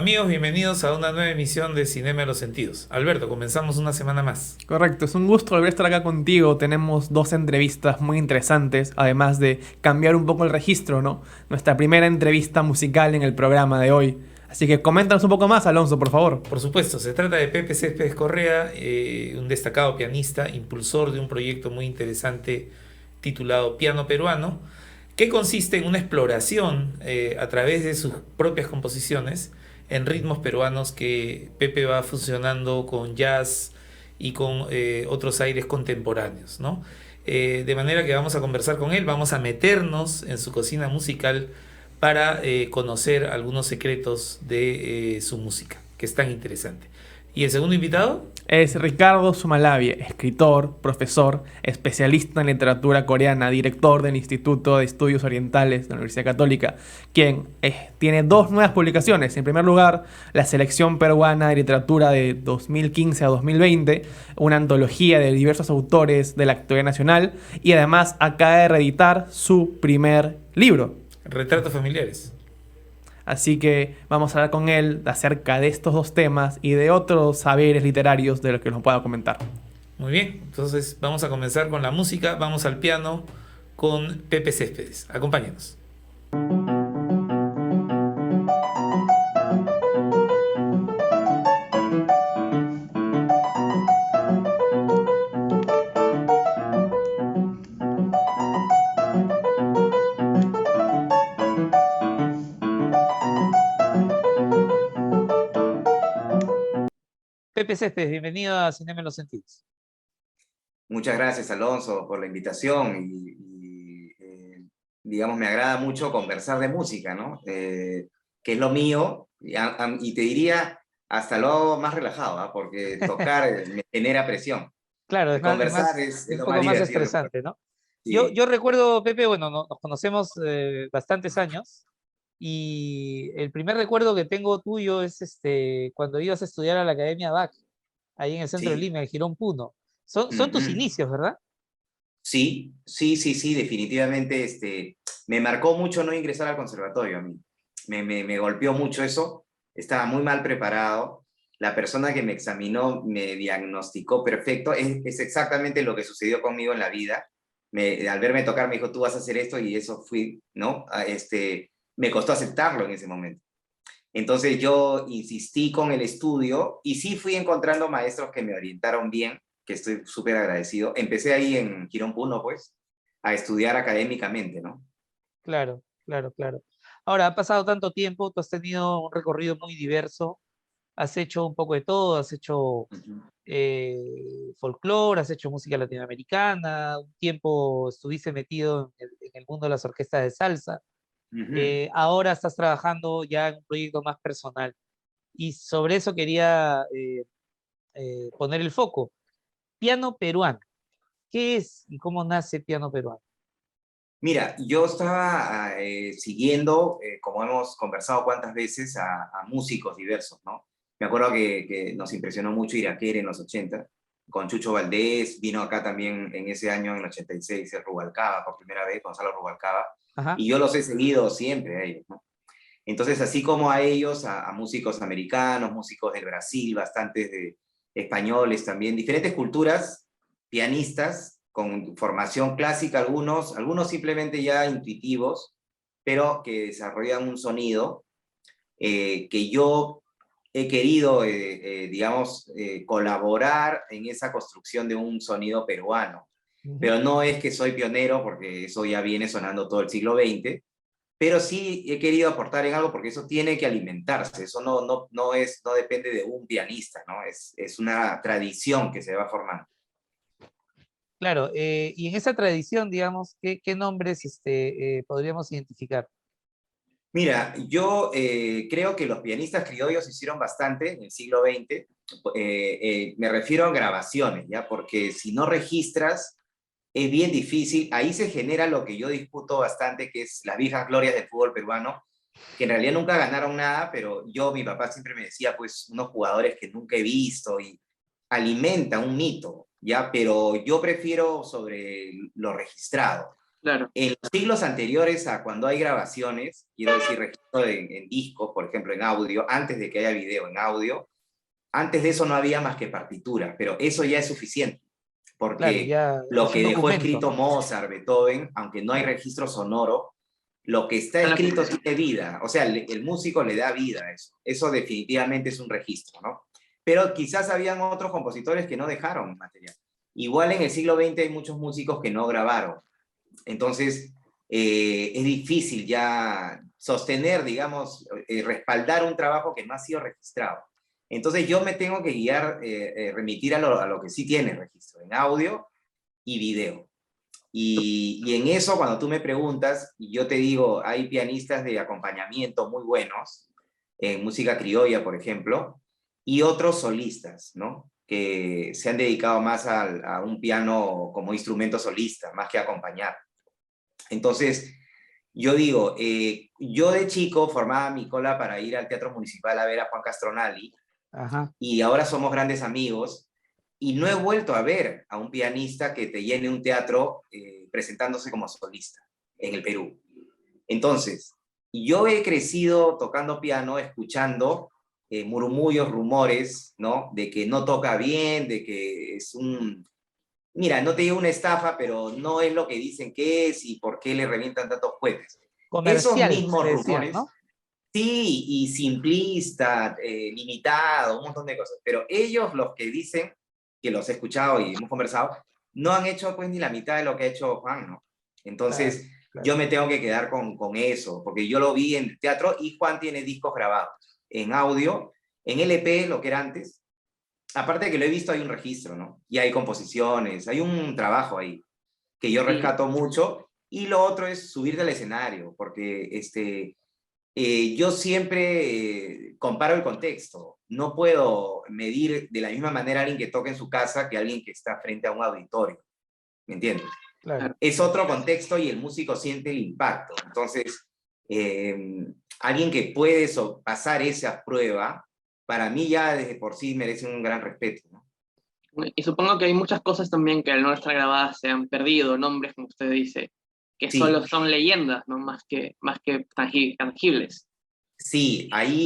Amigos, bienvenidos a una nueva emisión de Cinema de los Sentidos. Alberto, comenzamos una semana más. Correcto, es un gusto volver a estar acá contigo. Tenemos dos entrevistas muy interesantes, además de cambiar un poco el registro, ¿no? Nuestra primera entrevista musical en el programa de hoy. Así que coméntanos un poco más, Alonso, por favor. Por supuesto, se trata de Pepe Céspedes Correa, un destacado pianista, impulsor de un proyecto muy interesante titulado Piano Peruano, que consiste en una exploración a través de sus propias composiciones en ritmos peruanos que Pepe va fusionando con jazz y con otros aires contemporáneos, ¿no? De manera que vamos a conversar con él, vamos a meternos en su cocina musical para conocer algunos secretos de su música, que es tan interesante. ¿Y el segundo invitado? Es Ricardo Sumalavie, escritor, profesor, especialista en literatura coreana, director del Instituto de Estudios Orientales de la Universidad Católica, quien tiene dos nuevas publicaciones. En primer lugar, la Selección Peruana de Literatura de 2015 a 2020, una antología de diversos autores de la actualidad nacional, y además acaba de reeditar su primer libro. Retratos familiares. Así que vamos a hablar con él acerca de estos dos temas y de otros saberes literarios de los que nos pueda comentar. Muy bien, entonces vamos a comenzar con la música, vamos al piano con Pepe Céspedes. Acompáñenos. Pepe Céspedes, bienvenido a Cinema en los Sentidos. Muchas gracias, Alonso, por la invitación digamos, me agrada mucho conversar de música, ¿no? Que es lo mío, y te diría, hasta lo hago más relajado, ¿ah? Porque tocar me genera presión. Claro, Conversar es un lo poco más más divertido que puedo. estresante, ¿no? Sí. Yo recuerdo, Pepe, bueno, nos conocemos bastantes años y el primer recuerdo que tengo tuyo es cuando ibas a estudiar a la Academia Bach, ahí en el centro de Sí. Lima, en Girón Puno. Son tus Ujú. inicios, ¿verdad? Sí, sí, sí, sí, definitivamente me marcó mucho no ingresar al conservatorio a mí. Me golpeó mucho eso, estaba muy mal preparado. La persona que me examinó me diagnosticó perfecto, es exactamente lo que sucedió conmigo en la vida. Al verme tocar me dijo, tú vas a hacer esto y eso fui, ¿no? Me costó aceptarlo en ese momento. Entonces yo insistí con el estudio y sí fui encontrando maestros que me orientaron bien, que estoy súper agradecido. Empecé ahí en Quirón Puno, pues, a estudiar académicamente, ¿no? Claro, claro, claro. Ahora, ha pasado tanto tiempo, tú has tenido un recorrido muy diverso, has hecho un poco de todo, has hecho Ujú. folclore, has hecho música latinoamericana, un tiempo estuviste metido en el mundo de las orquestas de salsa. Ujú. Ahora estás trabajando ya en un proyecto más personal. Y sobre eso quería poner el foco. Piano peruano. ¿Qué es y cómo nace piano peruano? Mira, yo estaba siguiendo, como hemos conversado cuantas veces, a músicos diversos, ¿no? Me acuerdo que nos impresionó mucho Iraquere en los 80, con Chucho Valdés, vino acá también en ese año, en el 86, el Rubalcaba, por primera vez, Gonzalo Rubalcaba, Ajá. y yo los he seguido siempre a ellos, ¿no? Entonces, así como a ellos, a músicos americanos, músicos del Brasil, bastantes de españoles también, diferentes culturas, pianistas con formación clásica, algunos simplemente ya intuitivos, pero que desarrollan un sonido que yo he querido, digamos, colaborar en esa construcción de un sonido peruano. Ujú. Pero no es que soy pionero, porque eso ya viene sonando todo el siglo XX, pero sí he querido aportar en algo porque eso tiene que alimentarse, eso no depende de un pianista, ¿no? Es una tradición que se va formando. Claro, y en esa tradición, digamos, ¿qué nombres podríamos identificar? Mira, yo creo que los pianistas criollos hicieron bastante en el siglo XX, me refiero a grabaciones, ¿ya? Porque si no registras, es bien difícil, ahí se genera lo que yo disputo bastante, que es las viejas glorias del fútbol peruano, que en realidad nunca ganaron nada, pero mi papá siempre me decía, pues, unos jugadores que nunca he visto y alimenta un mito, ¿ya? Pero yo prefiero sobre lo registrado. Claro. En los siglos anteriores a cuando hay grabaciones, quiero decir, registro en discos, por ejemplo, en audio, antes de que haya video en audio, antes de eso no había más que partituras, pero eso ya es suficiente, Claro, porque ya lo es un que dejó documento, escrito ¿no? Mozart, Beethoven, aunque no hay registro sonoro, lo que está escrito tiene vida, o sea, el músico le da vida a eso. Eso definitivamente es un registro, ¿no? Pero quizás habían otros compositores que no dejaron material. Igual en el siglo XX hay muchos músicos que no grabaron. Entonces, es difícil ya sostener, digamos, respaldar un trabajo que no ha sido registrado. Entonces, yo me tengo que guiar, remitir a lo que sí tiene registro, en audio y video. Y en eso, cuando tú me preguntas, yo te digo, hay pianistas de acompañamiento muy buenos, en música criolla, por ejemplo, y otros solistas, ¿no? Que se han dedicado más a un piano como instrumento solista, más que a acompañar. Entonces, yo digo, yo de chico formaba mi cola para ir al Teatro Municipal a ver a Juan Castronali, Ajá. y ahora somos grandes amigos, y no he vuelto a ver a un pianista que te llene un teatro presentándose como solista en el Perú. Entonces, yo he crecido tocando piano, escuchando murmullos, rumores, ¿no? De que no toca bien, de que es un... Mira, no te digo una estafa, pero no es lo que dicen que es y por qué le revientan tantos cohetes. Esos Comercial, mismos se decía, rumores, ¿no? sí, y simplista, limitado, un montón de cosas, pero ellos los que dicen, que los he escuchado y hemos conversado, no han hecho pues ni la mitad de lo que ha hecho Juan, ¿no? Claro, Entonces, claro. yo me tengo que quedar con eso, porque yo lo vi en el teatro y Juan tiene discos grabados en audio, en LP, lo que era antes. Aparte de que lo he visto, hay un registro, ¿no? Y hay composiciones, hay un trabajo ahí que yo Sí. rescato mucho. Y lo otro es subir del escenario, porque yo siempre comparo el contexto. No puedo medir de la misma manera a alguien que toca en su casa que a alguien que está frente a un auditorio. ¿Me entiendes? Claro. Es otro contexto y el músico siente el impacto. Entonces, alguien que puede pasar esa prueba, para mí ya desde por sí merece un gran respeto, ¿no? Y supongo que hay muchas cosas también que al no estar grabadas se han perdido, nombres, como usted dice, que Sí, solo son leyendas, ¿no? Más que tangibles. sí, ahí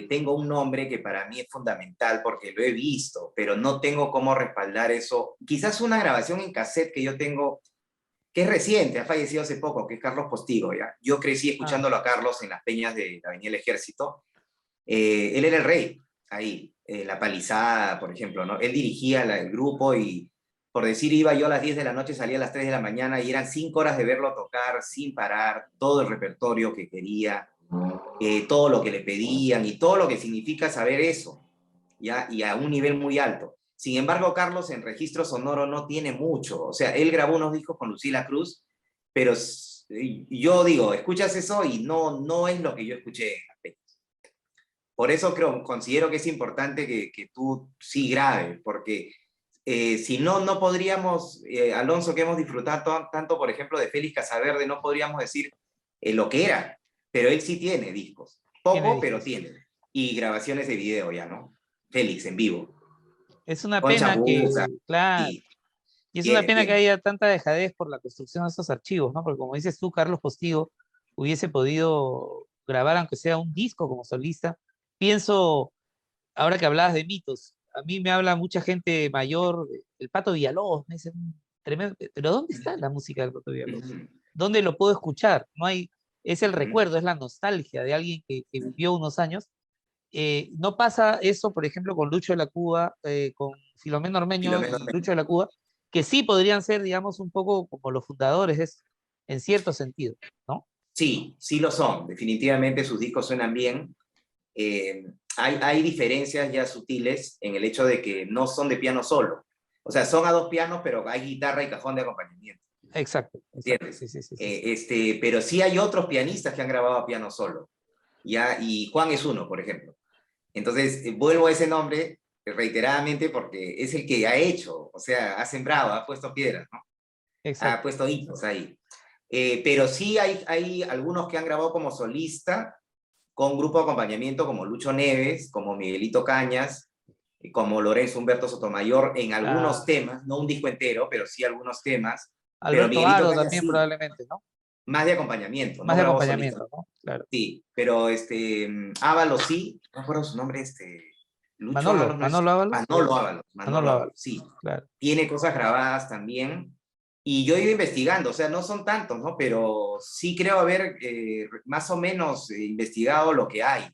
tengo un nombre que para mí es fundamental porque lo he visto, pero no tengo cómo respaldar eso. Quizás una grabación en cassette que yo tengo, que es reciente, ha fallecido hace poco, que es Carlos Postigo, ¿ya? Yo crecí Ah, escuchándolo a Carlos en las peñas de la Avenida del Ejército. Él era el rey, ahí, La Palizada, por ejemplo, ¿no? Él dirigía el grupo y, por decir, iba yo a las 10 de la noche, salía a las 3 de la mañana y eran 5 horas de verlo tocar sin parar, todo el repertorio que quería, todo lo que le pedían y todo lo que significa saber eso, ¿ya? Y a un nivel muy alto. Sin embargo, Carlos en registro sonoro no tiene mucho. O sea, él grabó unos discos con Lucila Cruz, pero yo digo, escuchas eso y no es lo que yo escuché en las peñas. Por eso considero que es importante que tú sí grabes, porque si no, no podríamos, Alonso, que hemos disfrutado tanto, por ejemplo, de Félix Casaverde, no podríamos decir lo que era, pero él sí tiene discos. tiene Poco, pero discos. tiene. Y grabaciones de video ya, ¿no? Félix en vivo. Es una Con pena chapuza, que, claro, y y es una tiene, pena que tiene. haya tanta dejadez por la construcción de estos archivos, ¿no? Porque como dices tú, Carlos Postigo hubiese podido grabar, aunque sea un disco como solista. Pienso, ahora que hablabas de mitos, a mí me habla mucha gente mayor, el Pato Villalobos, me dicen, tremendo, pero ¿dónde está la música del Pato Villalobos? Ujú, ¿Dónde lo puedo escuchar? No hay, es el ujú, recuerdo, es la nostalgia de alguien que vivió unos años. No pasa eso, por ejemplo, con Lucho de la Cuba, con Filomeno Ormeño Filomeno y Lucho Mendes. de la Cuba, que sí podrían ser, digamos, un poco como los fundadores, en cierto sentido, ¿no? Sí, sí lo son. Definitivamente sus discos suenan bien. Hay diferencias ya sutiles en el hecho de que no son de piano solo. O sea, son a dos pianos, pero hay guitarra y cajón de acompañamiento. Exacto, exacto, ¿Entiendes? sí, sí, sí, sí, sí. Pero sí hay otros pianistas que han grabado a piano solo. ¿Ya? Y Juan es uno, por ejemplo. Entonces, vuelvo a ese nombre reiteradamente porque es el que ha hecho, o sea, ha sembrado, ha puesto piedras, ¿no? Ha Exacto. puesto hitos ahí. Pero sí hay algunos que han grabado como solista con grupo de acompañamiento como Lucho Neves, como Miguelito Cañas, como Lorenzo Humberto Sotomayor en algunos Ah, temas, no un disco entero, pero sí algunos temas. pero Alberto Miguelito Aro Caña también sí, probablemente, ¿no? más de acompañamiento, Más no de grabó solista. acompañamiento, ¿no? Claro. Sí, pero Ábalos sí, no recuerdo su nombre, Lucho Ábalos, no es, Manolo Ábalos. Manolo Manolo Ábalos, Ábalos, sí. claro. Tiene cosas grabadas también. Y yo he ido investigando, o sea, no son tantos, ¿no? Pero sí creo haber más o menos investigado lo que hay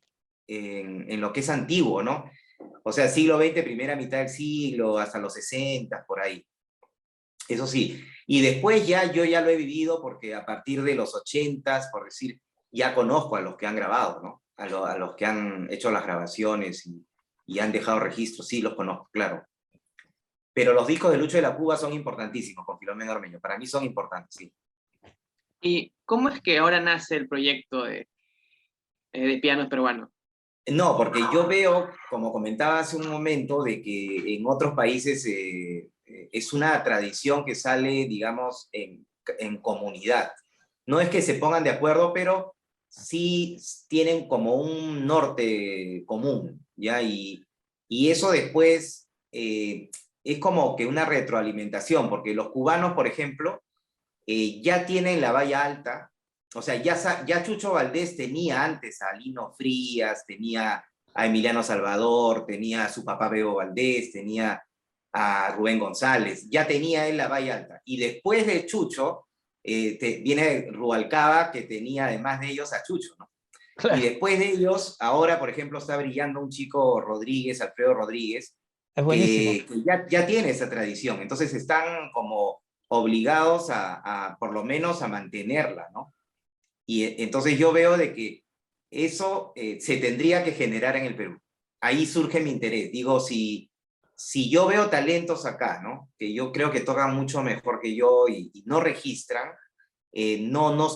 en lo que es antiguo, ¿no? O sea, siglo XX, primera mitad del siglo, hasta los 60, por ahí. Eso sí. Y después ya yo ya lo he vivido porque a partir de los 80, por decir, ya conozco a los que han grabado, ¿no? A los que han hecho las grabaciones y han dejado registros, sí, los conozco, claro. Pero los discos de Lucho de la Cuba son importantísimos, con Filomeno Ormeño. Para mí son importantes, sí. ¿Y cómo es que ahora nace el proyecto de pianos peruanos? No, porque yo veo, como comentaba hace un momento, de que en otros países es una tradición que sale, digamos, en comunidad. No es que se pongan de acuerdo, pero sí tienen como un norte común, ¿ya? Y eso después es como que una retroalimentación, porque los cubanos, por ejemplo, ya tienen la valla alta, o sea, ya Chucho Valdés tenía antes a Lino Frías, tenía a Emiliano Salvador, tenía a su papá Bebo Valdés, tenía a Rubén González, ya tenía él la valla alta. Y después de Chucho, viene Rubalcaba, que tenía además de ellos a Chucho, ¿no? Y Claro, después de ellos, ahora, por ejemplo, está brillando un chico Rodríguez, Alfredo Rodríguez, es buenísimo. que ya tiene esa tradición. Entonces están como obligados por lo menos a mantenerla, ¿no? Y entonces yo veo de que eso se tendría que generar en el Perú. Ahí surge mi interés. Digo, si yo veo talentos acá, ¿no? Que yo creo que tocan mucho mejor que yo y no registran, no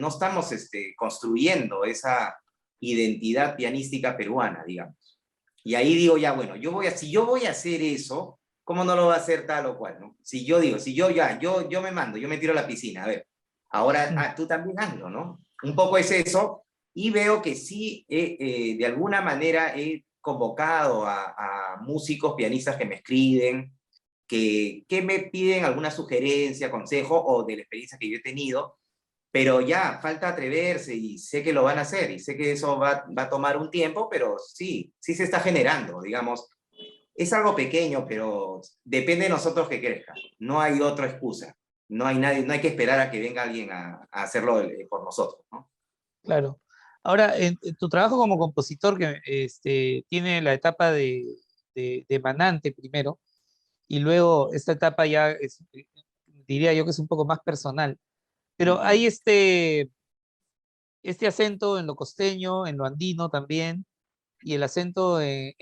estamos construyendo esa identidad pianística peruana, digamos. Y ahí digo, ya, bueno, si yo voy a hacer eso, ¿cómo no lo va a hacer tal o cual, no? Si yo digo, si yo ya, yo me mando, yo me tiro a la piscina, a ver, ahora Mm. tú también hazlo, ¿no? Un poco es eso, y veo que sí, de alguna manera he convocado a músicos, pianistas que me escriben, que me piden alguna sugerencia, consejo o de la experiencia que yo he tenido, pero ya falta atreverse y sé que lo van a hacer y sé que eso va a tomar un tiempo, pero sí, sí se está generando, digamos. Es algo pequeño, pero depende de nosotros que crezca. No hay otra excusa. No hay nadie, no hay que esperar a que venga alguien a hacerlo por nosotros, ¿no? Claro. Ahora, en tu trabajo como compositor, que tiene la etapa de manante primero, y luego esta etapa ya es, diría yo que es un poco más personal, pero hay Ujú. este acento en lo costeño, en lo andino también, y el acento en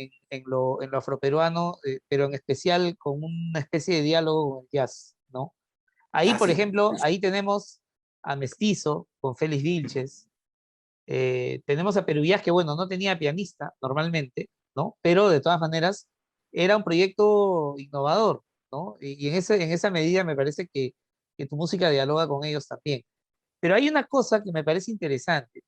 lo afroperuano, pero en especial con una especie de diálogo con el jazz, ¿no? Ahí, Ah, por sí. ejemplo, ahí tenemos a Mestizo con Félix Vilches. Tenemos a Peruyás, que bueno, no tenía pianista normalmente, ¿no? Pero de todas maneras era un proyecto innovador, ¿no? Y en esa medida me parece que tu música dialoga con ellos también. Pero hay una cosa que me parece interesante.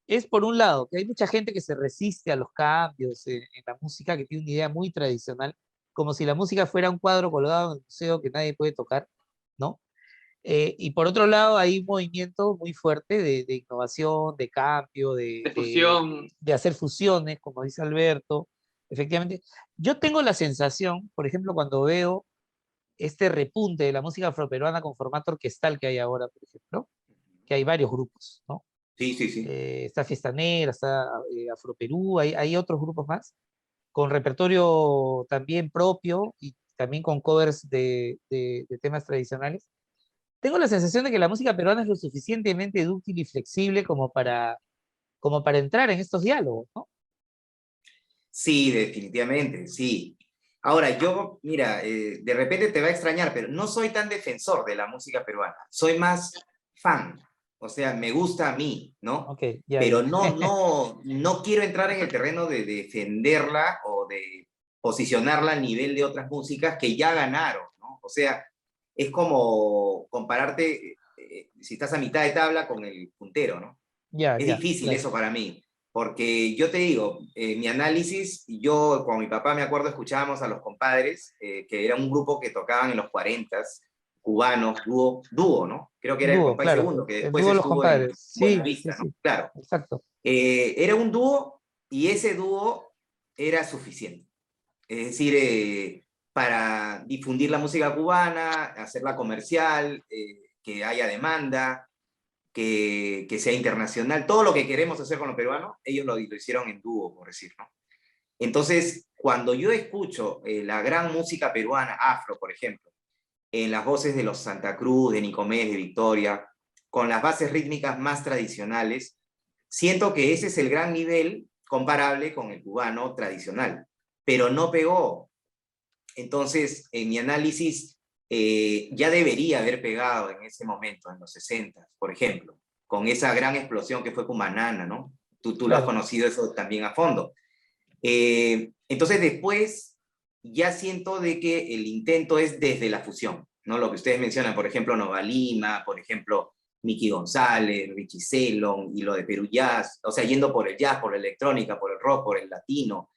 Es por un lado que hay mucha gente que se resiste a los cambios en la música, que tiene una idea muy tradicional, como si la música fuera un cuadro colgado en el museo que nadie puede tocar, ¿no? Y por otro lado, hay un movimiento muy fuerte de innovación, de cambio, De fusión. de hacer fusiones, como dice Alberto. Efectivamente, yo tengo la sensación, por ejemplo, cuando veo este repunte de la música afroperuana con formato orquestal que hay ahora, por ejemplo, que hay varios grupos, ¿no? Sí, sí, sí. Está Fiesta Negra, está Afroperú, hay otros grupos más, con repertorio también propio y también con covers de temas tradicionales. Tengo la sensación de que la música peruana es lo suficientemente dúctil y flexible como para entrar en estos diálogos, ¿no? Sí, definitivamente, sí. Ahora, yo, mira, de repente te va a extrañar, pero no soy tan defensor de la música peruana. Soy más fan. O sea, me gusta a mí, ¿no? Ok, ya, Pero ya. no quiero entrar en el terreno de defenderla o de posicionarla al nivel de otras músicas que ya ganaron, ¿no? O sea, es como compararte, si estás a mitad de tabla con el puntero, ¿no? Ya, Es ya, difícil claro. eso para mí, porque yo te digo, mi análisis, yo con mi papá me acuerdo escuchábamos a Los Compadres, que era un grupo que tocaban en los 40, cubanos, dúo, ¿no? Creo que era el Dúo, compay claro. segundo, que El después dúo de los estuvo en compadres. Sí, sí, Buenavista, ¿no? sí. Claro. Exacto. Era un dúo y ese dúo era suficiente. Es decir, para difundir la música cubana, hacerla comercial, que haya demanda, que sea internacional, todo lo que queremos hacer con los peruanos, ellos lo hicieron en dúo, por decir, ¿no? Entonces, cuando yo escucho la gran música peruana, afro, por ejemplo, en las voces de los Santa Cruz, de Nicomés, de Victoria, con las bases rítmicas más tradicionales, siento que ese es el gran nivel comparable con el cubano tradicional, pero no pegó. Entonces, en mi análisis, ya debería haber pegado en ese momento, en los 60, por ejemplo, con esa gran explosión que fue Cumanana, ¿no? Tú lo has Claro. conocido eso también a fondo. Entonces, después, ya siento de que el intento es desde la fusión, ¿no? Lo que ustedes mencionan, por ejemplo, Nova Lima, por ejemplo, Miki González, Richie Celon, y lo de Perú Jazz, o sea, yendo por el jazz, por la electrónica, por el rock, por el latino.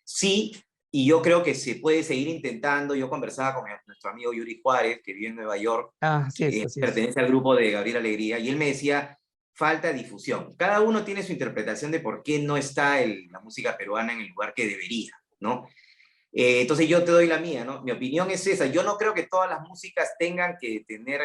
Sí, y yo creo que se puede seguir intentando. Yo conversaba con nuestro amigo Yuri Juárez, que vive en Nueva York, Ah, así es, así es. pertenece al grupo de Gabriel Alegría, y él me decía, falta difusión. Cada uno tiene su interpretación de por qué no está la música peruana en el lugar que debería, ¿no? Entonces yo te doy la mía, ¿no? Mi opinión es esa. Yo no creo que todas las músicas tengan que tener,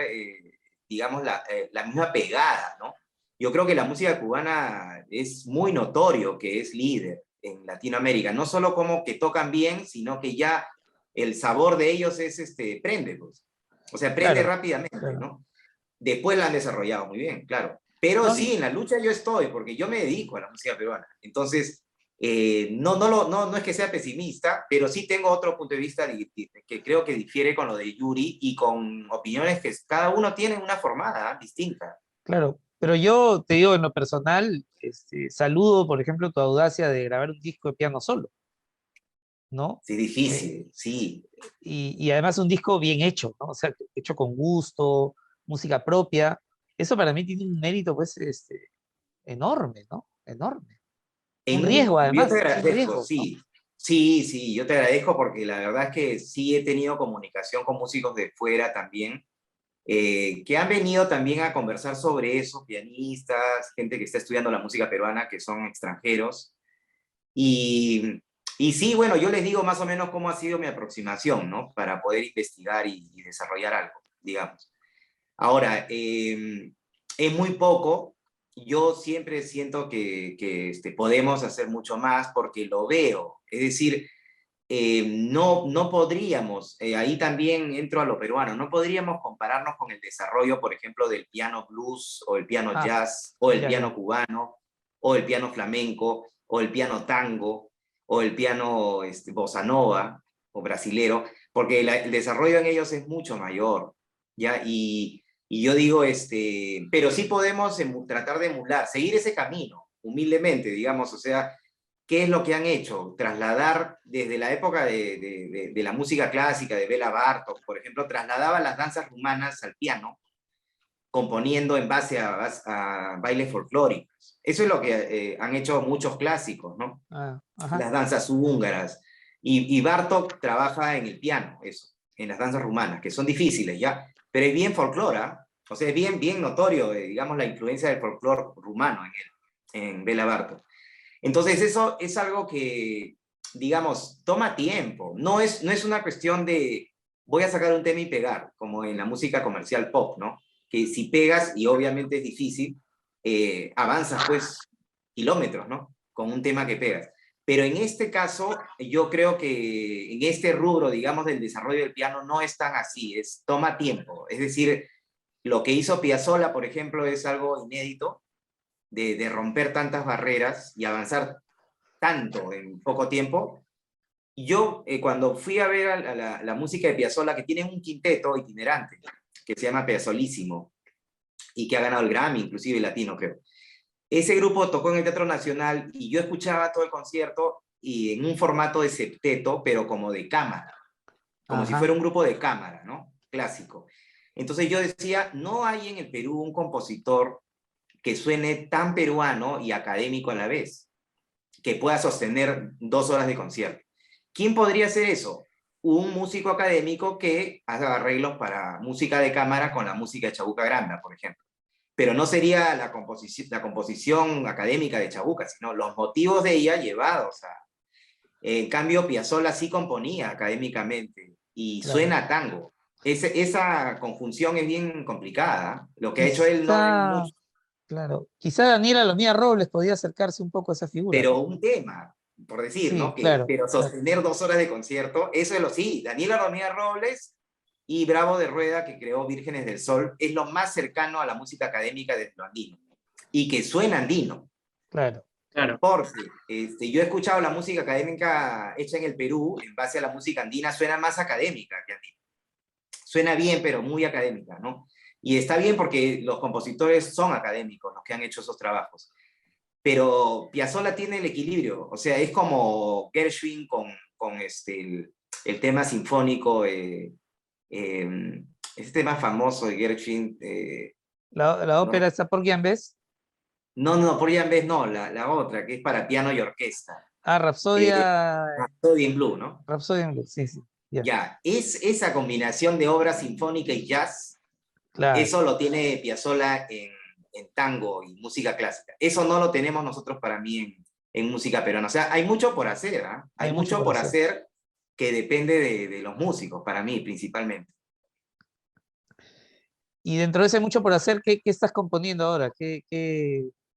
digamos, la misma pegada, ¿no? Yo creo que la música cubana es muy notorio que es líder en Latinoamérica, no solo como que tocan bien, sino que ya el sabor de ellos es, prende, pues. O sea, prende Claro, rápidamente, claro. ¿no? Después la han desarrollado muy bien, claro. Pero No, sí, en la lucha yo estoy, porque yo me dedico a la música peruana. Entonces, no es que sea pesimista, pero sí tengo otro punto de vista que creo que difiere con lo de Yuri y con opiniones que cada uno tiene una formada distinta. claro. Pero yo te digo, en lo personal, saludo, por ejemplo, tu audacia de grabar un disco de piano solo, ¿no? Sí, Eh, difícil, sí. y además un disco bien hecho, ¿no? O sea, hecho con gusto, música propia. Eso para mí tiene un mérito, pues, enorme, ¿no? Enorme. Un riesgo, Yo te además, es un agradezco, riesgo, ¿no? sí. Sí, sí, yo te agradezco porque la verdad es que sí he tenido comunicación con músicos de fuera también, que han venido también a conversar sobre eso, pianistas, gente que está estudiando la música peruana, que son extranjeros. Y, y sí, bueno, yo les digo más o menos cómo ha sido mi aproximación, ¿no? Para poder investigar y desarrollar algo, digamos. Ahora, es muy poco. Yo siempre siento que podemos hacer mucho más porque lo veo. Es decir, no podríamos, ahí también entro a lo peruano, no podríamos compararnos con el desarrollo, por ejemplo, del piano blues o el piano Ah, jazz o el ya, piano ya. cubano o el piano flamenco o el piano tango o el piano bossa nova o brasilero, porque el desarrollo en ellos es mucho mayor, ¿ya? Y yo digo, pero sí podemos tratar de emular, seguir ese camino, humildemente, digamos, o sea, ¿qué es lo que han hecho? Trasladar desde la época de la música clásica, de Bela Bartok, por ejemplo, trasladaba las danzas rumanas al piano, componiendo en base a bailes folclóricos. Eso es lo que han hecho muchos clásicos, ¿no? Ah, ajá. Las danzas húngaras. Y Bartok trabaja en el piano, eso, en las danzas rumanas, que son difíciles, ¿ya? Pero es bien folclora, o sea, es bien, bien notorio, digamos, la influencia del folclore rumano en Bela Bartok. Entonces eso es algo que, digamos, toma tiempo. No es una cuestión de voy a sacar un tema y pegar, como en la música comercial pop, ¿no? Que si pegas, y obviamente es difícil, avanzas pues kilómetros, ¿no? Con un tema que pegas. Pero en este caso, yo creo que en este rubro, digamos, del desarrollo del piano no es tan así, toma tiempo. Es decir, lo que hizo Piazzolla, por ejemplo, es algo inédito, de romper tantas barreras y avanzar tanto en poco tiempo. Yo, cuando fui a ver la música de Piazzolla, que tiene un quinteto itinerante, que se llama Piazzolísimo, y que ha ganado el Grammy, inclusive el latino, creo. Ese grupo tocó en el Teatro Nacional y yo escuchaba todo el concierto y en un formato de septeto, pero como de cámara, como si Ajá. fuera un grupo de cámara, ¿no? Clásico. Entonces yo decía, no hay en el Perú un compositor que suene tan peruano y académico a la vez, que pueda sostener 2 horas de concierto. ¿Quién podría hacer eso? un músico académico que hace arreglos para música de cámara con la música de Chabuca Granda, por ejemplo. Pero no sería la composición académica de Chabuca, sino los motivos de ella llevados a... En cambio, Piazzolla sí componía académicamente y Claro. suena a tango. Esa conjunción es bien complicada. Lo que ha hecho él no es Quizá, mucho, claro, quizá Daniela Lomía Robles podía acercarse un poco a esa figura, pero ¿no? un tema, por decir, Sí, ¿no? claro, Pero claro. sostener 2 horas de concierto, eso es lo sí. Daniela Romía Robles y Bravo de Rueda, que creó Vírgenes del Sol, es lo más cercano a la música académica de lo andino. Y que suena andino. Claro. Claro. Porque yo he escuchado la música académica hecha en el Perú, en base a la música andina, suena más académica que andina. Suena bien, pero muy académica, ¿no? Y está bien porque los compositores son académicos, los que han hecho esos trabajos. Pero Piazzolla tiene el equilibrio, o sea, es como Gershwin con el tema sinfónico, ese tema famoso de Gershwin, La no, ópera está por Guiambés. no, por Jan Bess no, la otra, que es para piano y orquesta, Ah, Rapsodia, Rhapsody in Blue, ¿no? Rapsodia en Blue, sí, sí, ya, Ya, es esa combinación de obra sinfónica y jazz, claro. eso lo tiene Piazzolla en tango y música clásica. Eso no lo tenemos nosotros para mí en música peruana. O sea, hay mucho por hacer, ¿ah? Hay Hay mucho mucho por por hacer. hacer que depende de los músicos, para mí principalmente. Y dentro de ese mucho por hacer, ¿qué estás componiendo ahora?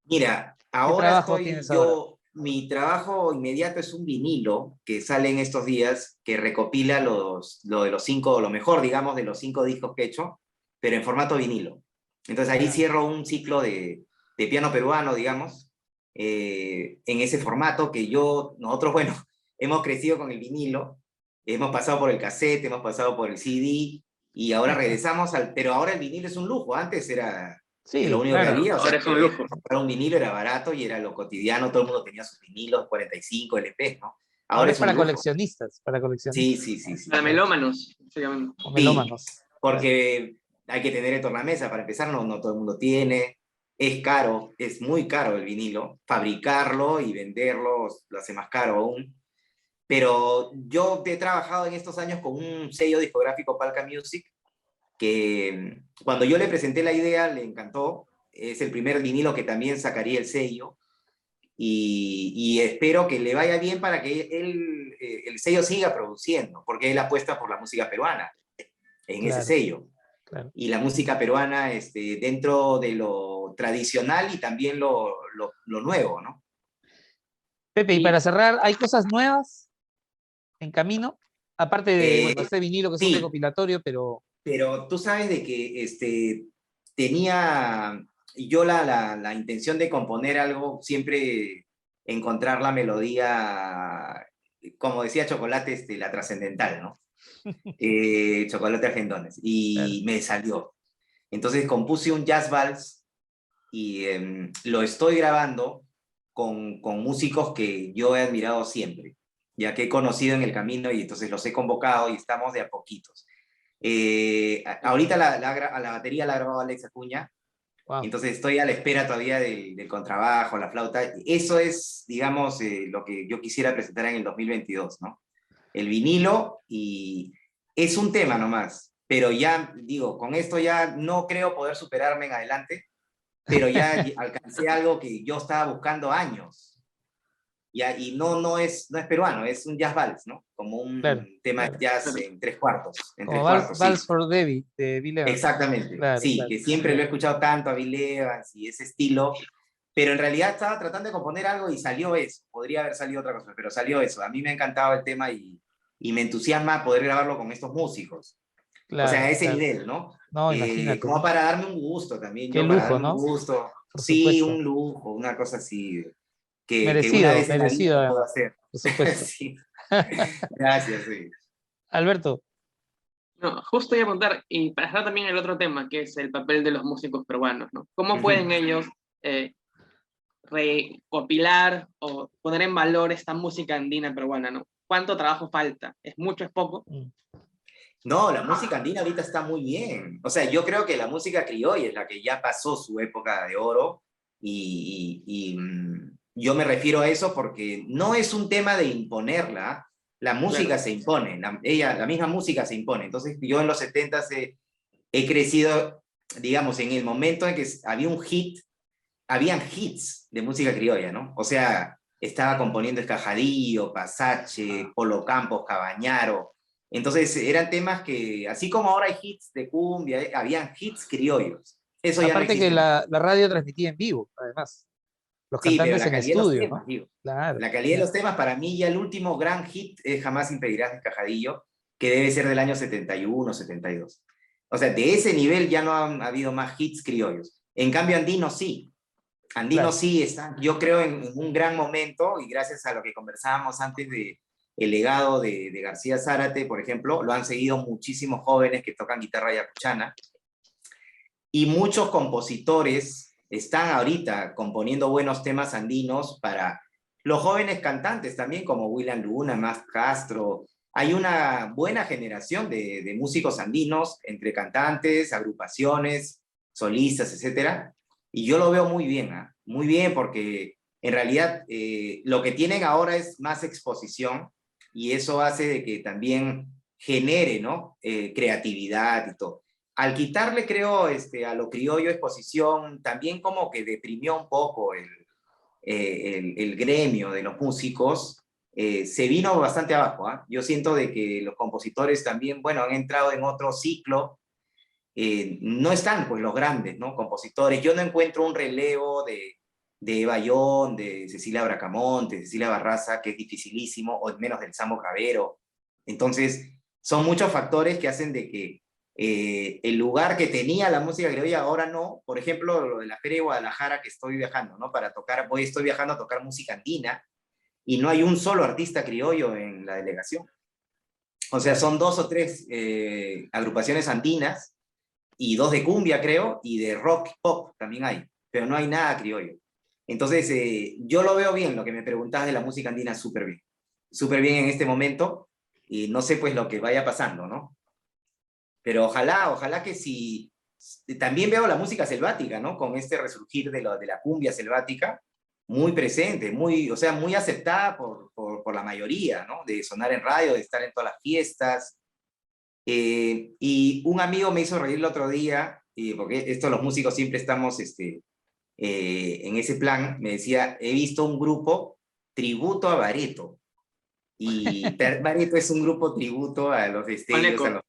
Mira, ¿Qué ahora trabajo estoy tienes ahora? yo, mi trabajo inmediato es un vinilo que sale en estos días, que recopila lo de los 5, lo mejor, digamos, de los 5 discos que he hecho, pero en formato vinilo. Entonces ahí Ah, cierro un ciclo de piano peruano, digamos, en ese formato que nosotros, bueno, hemos crecido con el vinilo, hemos pasado por el cassette, hemos pasado por el CD, y ahora regresamos pero ahora el vinilo es un lujo, antes era lo sí, único que claro. había, o sea, Ahora es un lujo. comprar un vinilo era barato y era lo cotidiano, todo el mundo tenía sus vinilos, 45 LP, ¿no? Ahora Ahora es es un para lujo. coleccionistas, para Sí, coleccionistas, sí, sí, sí. Para melómanos, básicamente. o Sí, melómanos. Claro. porque hay que tener el tornamesa para empezar, no todo el mundo tiene. Es caro, es muy caro el vinilo. Fabricarlo y venderlo lo hace más caro aún. Pero yo he trabajado en estos años con un sello discográfico, Palca Music, que cuando yo le presenté la idea le encantó. Es el primer vinilo que también sacaría el sello. Y espero que le vaya bien para que el sello siga produciendo, porque él apuesta por la música peruana en ese Claro, sello. claro. Y la música peruana dentro de lo tradicional y también lo nuevo, ¿no? Pepe, y para Y cerrar, ¿hay cosas nuevas en camino? Aparte de, Eh, bueno, este vinilo que es un sí, recopilatorio, pero pero tú sabes de que tenía yo la intención de componer algo, siempre encontrar la melodía, como decía Chocolate, la trascendental, ¿no? Chocolate Argentones, claro, y me salió. Entonces compuse un jazz vals y lo estoy grabando con músicos que yo he admirado siempre, ya que he conocido en el camino y entonces los he convocado y estamos de a poquitos. Ahorita a la batería la ha grabado Alex Acuña, wow. entonces estoy a la espera todavía del contrabajo, la flauta. Eso es, digamos, lo que yo quisiera presentar en el 2022, ¿no? El vinilo y es un tema nomás, pero ya digo, con esto ya no creo poder superarme en adelante, pero ya alcancé algo que yo estaba buscando años. Ya, y no es peruano, es un jazz vals, ¿no? Como Claro, un tema de claro. jazz en tres cuartos, Como Vals, sí. Vals for Debbie de Bill Evans. Exactamente, Claro, sí, claro. que siempre lo he escuchado tanto a Bill Evans y ese estilo, pero en realidad estaba tratando de componer algo y salió eso. Podría haber salido otra cosa, pero salió eso. A mí me ha encantado el tema y me entusiasma poder grabarlo con estos músicos. O sea, a Claro, ese claro. nivel, ¿no? No, imagínate. Como para darme un gusto también, Qué yo para lujo, darme un ¿no? gusto. Por Sí, supuesto. un lujo, una cosa así, que una Merecido, vez en la vida merecido puedo además. hacer. Por supuesto. Sí, gracias, sí. Alberto, no, justo iba a preguntar, y para cerrar también el otro tema, que es el papel de los músicos peruanos, ¿no? ¿Cómo pueden ellos eh, recopilar o poner en valor esta música andina peruana, ¿no? ¿Cuánto trabajo falta? ¿Es mucho, es poco? mm, No, la música andina ahorita está muy bien. O sea, yo creo que la música criolla es la que ya pasó su época de oro y yo me refiero a eso porque no es un tema de imponerla, la música se impone, la misma música se impone. Entonces yo en los 70 he crecido, digamos, en el momento en que había un hit, habían hits de música criolla, ¿no? O sea, estaba componiendo Escajadillo, Pasache, Polo Campos, Cabañaro. Entonces eran temas que, así como ahora hay hits de cumbia, habían hits criollos. Eso ya no Aparte que existe. la radio transmitía en vivo, además. Los Sí, pero cantantes la en calidad de los estudio, temas, ¿no? digo. Claro. La calidad de los temas, para mí, ya el último gran hit es Jamás Impedirás de Cajadillo, que debe ser del año 71, 72. O sea, de ese nivel ya no han habido más hits criollos. En cambio, Andino sí. Andino Claro. sí está, yo creo, en un gran momento, y gracias a lo que conversábamos antes de el legado de García Zárate, por ejemplo, lo han seguido muchísimos jóvenes que tocan guitarra yacuchana, y muchos compositores están ahorita componiendo buenos temas andinos para los jóvenes cantantes también, como William Luna, Más Castro. Hay una buena generación de músicos andinos, entre cantantes, agrupaciones, solistas, etcétera, y yo lo veo muy bien, ¿eh? Muy bien, porque en realidad lo que tienen ahora es más exposición, y eso hace de que también genere, ¿no? Creatividad y todo. Al quitarle, creo, a lo criollo exposición, también como que deprimió un poco el gremio de los músicos, se vino bastante abajo, ¿eh? Yo siento de que los compositores también, bueno, han entrado en otro ciclo, no están pues los grandes, ¿no? Compositores. Yo no encuentro un relevo de Bayón, de Cecilia Bracamonte, de Cecilia Barraza, que es dificilísimo, o menos del Sambo Cabero. Entonces, son muchos factores que hacen de que el lugar que tenía la música criolla ahora no. Por ejemplo, lo de la Feria de Guadalajara, que estoy viajando, ¿no? Para tocar, hoy estoy viajando a tocar música andina, y no hay un solo artista criollo en la delegación. O sea, son 2 o 3 agrupaciones andinas, y 2 de cumbia, creo, y de rock pop también hay, pero no hay nada criollo. Entonces, yo lo veo bien, lo que me preguntas de la música andina, súper bien en este momento, y no sé pues lo que vaya pasando, ¿no? Pero ojalá que si... También veo la música selvática, ¿no? Con este resurgir de la cumbia selvática, muy presente, o sea, muy aceptada por la mayoría, ¿no? De sonar en radio, de estar en todas las fiestas. Y un amigo me hizo reír el otro día, porque esto los músicos siempre estamos en ese plan, me decía, he visto un grupo tributo a Bareto, y Bareto es un grupo tributo a los destellos, Juaneco.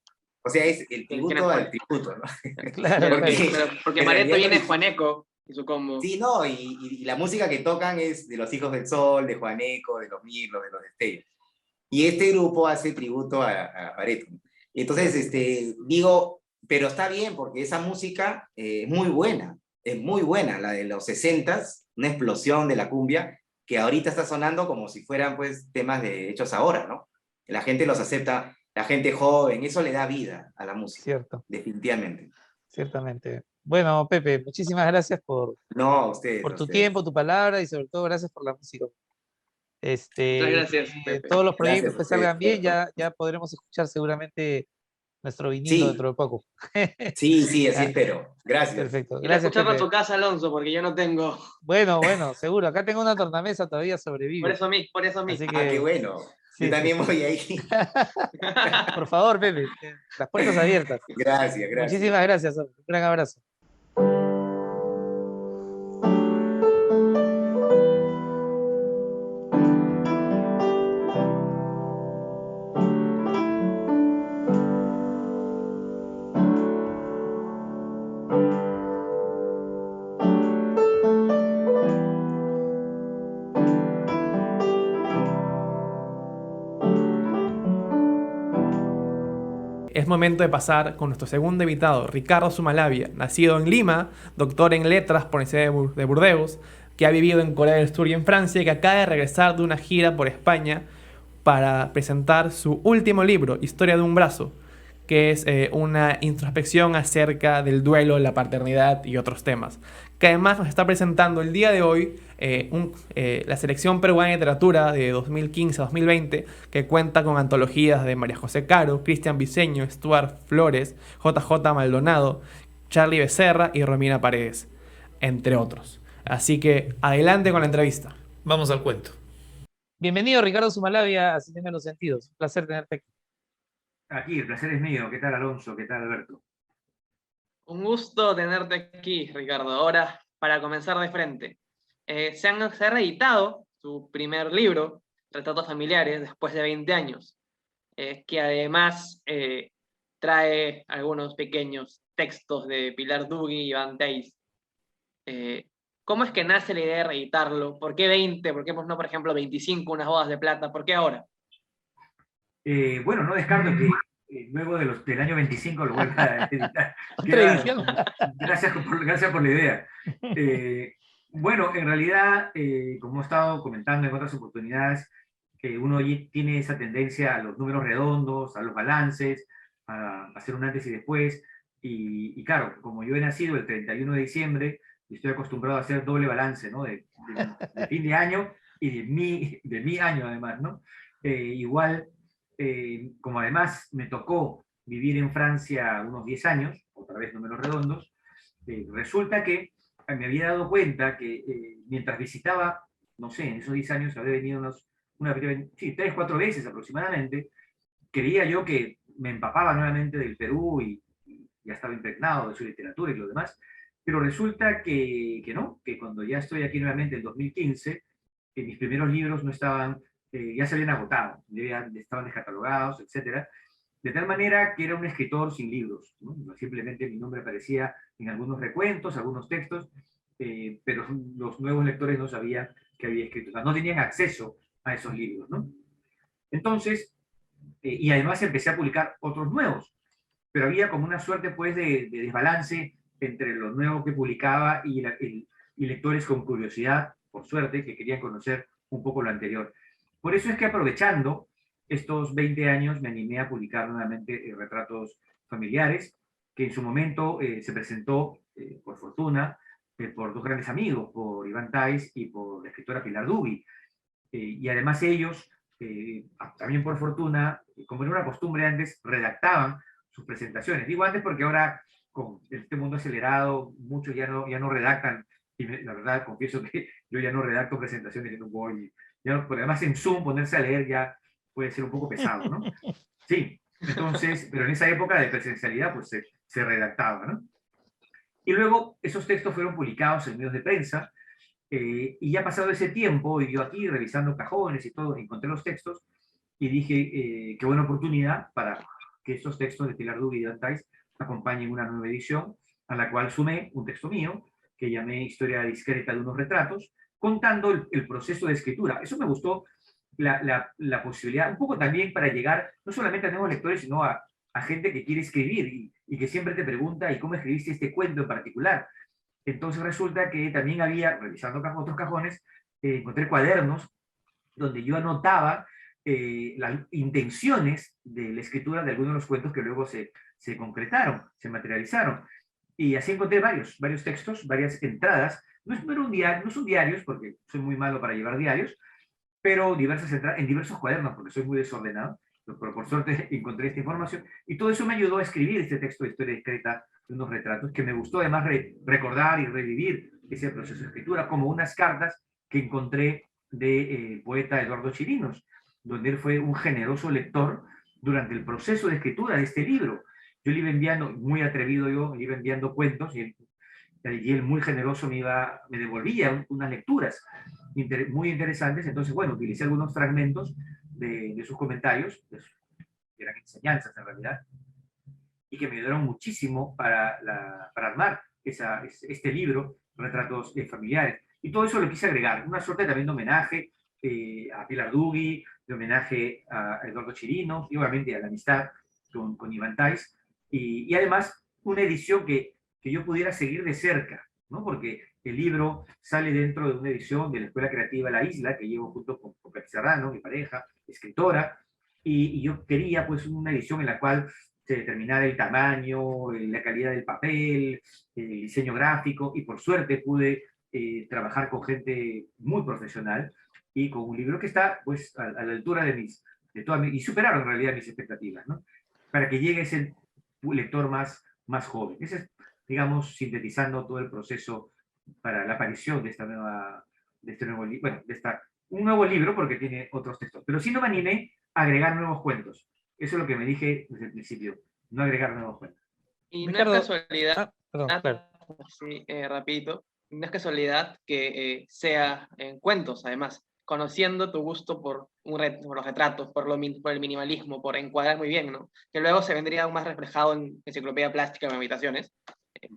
o sea, es el tributo al tributo, ¿no? Claro, Porque, Porque en Bareto realidad, viene Juaneco y su combo. sí, no, y la música que tocan es de los Hijos del Sol, de Juaneco, de los Mirlos, de los Destellos. Y este grupo hace tributo a Bareto. Entonces, digo, pero está bien, porque esa música es muy buena, la de los 60s, una explosión de la cumbia, que ahorita está sonando como si fueran pues temas hechos ahora, ¿no? La gente los acepta, la gente joven, eso le da vida a la música, cierto, definitivamente. ciertamente. Bueno, Pepe, muchísimas gracias No, ustedes, por tu ustedes. tiempo, tu palabra y sobre todo gracias por la música. Muchas gracias, Pepe. Todos los proyectos Gracias a que ustedes. salgan bien, ya podremos escuchar seguramente nuestro vinilo Sí, dentro de poco. sí, así Ya, espero. Gracias. perfecto. Ir a Gracias, escucharlo a Pepe. tu casa, Alonso, porque yo no tengo. Bueno, seguro. Acá tengo una tornamesa, todavía sobrevive. Por eso a mí. Así Ah, qué que, bueno. sí, Yo también sí. voy ahí. Por favor, Pepe, las puertas abiertas. Gracias. Muchísimas gracias, hombre. Un gran abrazo. Es momento de pasar con nuestro segundo invitado, Ricardo Sumalabia, nacido en Lima, doctor en letras por la Universidad de Burdeos, que ha vivido en Corea del Sur y en Francia, y que acaba de regresar de una gira por España para presentar su último libro, Historia de un brazo, que es una introspección acerca del duelo, la paternidad y otros temas. Que además nos está presentando el día de hoy la selección peruana de literatura de 2015-2020, que cuenta con antologías de María José Caro, Cristian Viceño, Stuart Flores, JJ Maldonado, Charlie Becerra y Romina Paredes, entre otros. Así que adelante con la entrevista. Vamos al cuento. Bienvenido, Ricardo Sumalavia, a Cinema en los Sentidos. Un placer tenerte aquí. Aquí, el placer es mío. ¿Qué tal, Alonso? ¿Qué tal, Alberto? Un gusto tenerte aquí, Ricardo. Ahora, para comenzar de frente, se ha reeditado su primer libro, Retratos Familiares, después de 20 años, que además trae algunos pequeños textos de Pilar Dugui y Iván Teis. ¿Cómo es que nace la idea de reeditarlo? ¿Por qué 20? ¿Por qué no, por ejemplo, 25, unas bodas de plata? ¿Por qué ahora? Bueno, no descarto que luego del año 25 lo vuelva a editar. Otra edición. Gracias por la idea. Bueno, en realidad, como he estado comentando en otras oportunidades, uno tiene esa tendencia a los números redondos, a los balances, a hacer un antes y después. Y claro, como yo he nacido el 31 de diciembre, y estoy acostumbrado a hacer doble balance, ¿no? De fin de año y de mi año además, ¿no? Igual, como además me tocó vivir en Francia unos 10 años, otra vez números redondos, resulta que me había dado cuenta que mientras visitaba, no sé, en esos 10 años había venido sí, 3, 4 veces aproximadamente, creía yo que me empapaba nuevamente del Perú y ya estaba impregnado de su literatura y lo demás, pero resulta que no, que cuando ya estoy aquí nuevamente en 2015, que mis primeros libros no estaban, ya se habían agotado, ya estaban descatalogados, etcétera, de tal manera que era un escritor sin libros, ¿no? Simplemente mi nombre aparecía en algunos recuentos, algunos textos, pero los nuevos lectores no sabían que había escrito, o sea, no tenían acceso a esos libros, ¿no? Entonces, y además empecé a publicar otros nuevos, pero había como una suerte pues de desbalance entre lo nuevo que publicaba y lectores con curiosidad, por suerte, que querían conocer un poco lo anterior. Por eso es que aprovechando estos 20 años me animé a publicar nuevamente Retratos Familiares, que en su momento se presentó, por fortuna, por dos grandes amigos, por Iván Tais y por la escritora Pilar Dugui. Y además ellos, también por fortuna, como era una costumbre antes, redactaban sus presentaciones. Digo antes porque ahora, con este mundo acelerado, muchos ya no redactan, y la verdad confieso que yo ya no redacto presentaciones en un Word, porque además en Zoom ponerse a leer ya puede ser un poco pesado, ¿no? Sí, entonces, pero en esa época de presencialidad pues se redactaba, ¿no? Y luego esos textos fueron publicados en medios de prensa, y ya pasado ese tiempo, y yo aquí revisando cajones y todo, encontré los textos y dije, qué buena oportunidad para que estos textos de Pilar Dugui y de Antais acompañen una nueva edición, a la cual sumé un texto mío, que llamé Historia discreta de unos retratos, contando el proceso de escritura. Eso me gustó, la posibilidad, un poco también para llegar no solamente a nuevos lectores, sino a gente que quiere escribir y que siempre te pregunta, ¿y cómo escribiste este cuento en particular? Entonces resulta que también había, revisando otros cajones, encontré cuadernos donde yo anotaba las intenciones de la escritura de algunos de los cuentos que luego se concretaron, se materializaron. Y así encontré varios textos, varias entradas. No son diarios, porque soy muy malo para llevar diarios, pero diversas entradas en diversos cuadernos, porque soy muy desordenado. Pero por suerte encontré esta información. Y todo eso me ayudó a escribir este texto de Historia discreta de unos retratos, que me gustó además recordar y revivir ese proceso de escritura, como unas cartas que encontré del poeta Eduardo Chirinos, donde él fue un generoso lector durante el proceso de escritura de este libro. Yo le iba enviando, muy atrevido yo, le iba enviando cuentos y él muy generoso me devolvía unas lecturas muy interesantes. Entonces, bueno, utilicé algunos fragmentos de sus comentarios, que eran enseñanzas en realidad, y que me ayudaron muchísimo para armar este libro, Retratos Familiares. Y todo eso lo quise agregar, una suerte también de homenaje a Pilar Dugui, de homenaje a Eduardo Chirinos, y obviamente a la amistad con Iván Tais, y además una edición que yo pudiera seguir de cerca, ¿no? Porque el libro sale dentro de una edición de la Escuela Creativa La Isla, que llevo junto con Pep Serrano, mi pareja, escritora, y yo quería pues una edición en la cual se determinara el tamaño, la calidad del papel, el diseño gráfico, y por suerte pude trabajar con gente muy profesional y con un libro que está pues a la altura y superaron en realidad mis expectativas, ¿no? Para que llegue ese lector más joven. Ese es, digamos, sintetizando todo el proceso para la aparición de este nuevo libro, bueno, de esta un nuevo libro porque tiene otros textos. Pero sí no me animé a agregar nuevos cuentos. Eso es lo que me dije desde el principio, no agregar nuevos cuentos. Y no es Ricardo, casualidad, perdón, claro. sí, rapidito, no es casualidad que sea en cuentos, además, conociendo tu gusto por los retratos, por el minimalismo, por encuadrar muy bien, ¿no? Que luego se vendría aún más reflejado en Enciclopedia Plástica en Habitaciones,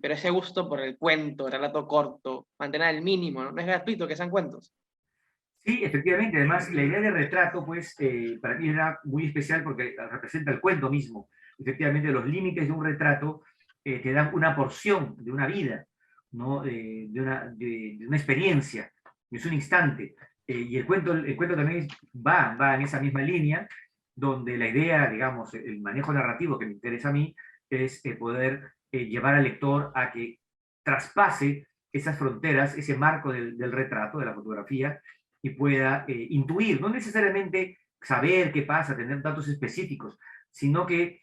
pero ese gusto por el cuento, el relato corto, mantener el mínimo, ¿no? No es gratuito que sean cuentos. Sí, efectivamente. Además, la idea de retrato, pues, para mí era muy especial porque representa el cuento mismo. Efectivamente, los límites de un retrato te dan una porción de una vida, ¿no? De una experiencia, es un instante. Y el cuento también va en esa misma línea, donde la idea, digamos, el manejo narrativo que me interesa a mí es poder llevar al lector a que traspase esas fronteras, ese marco del retrato, de la fotografía, y pueda intuir, no necesariamente saber qué pasa, tener datos específicos, sino que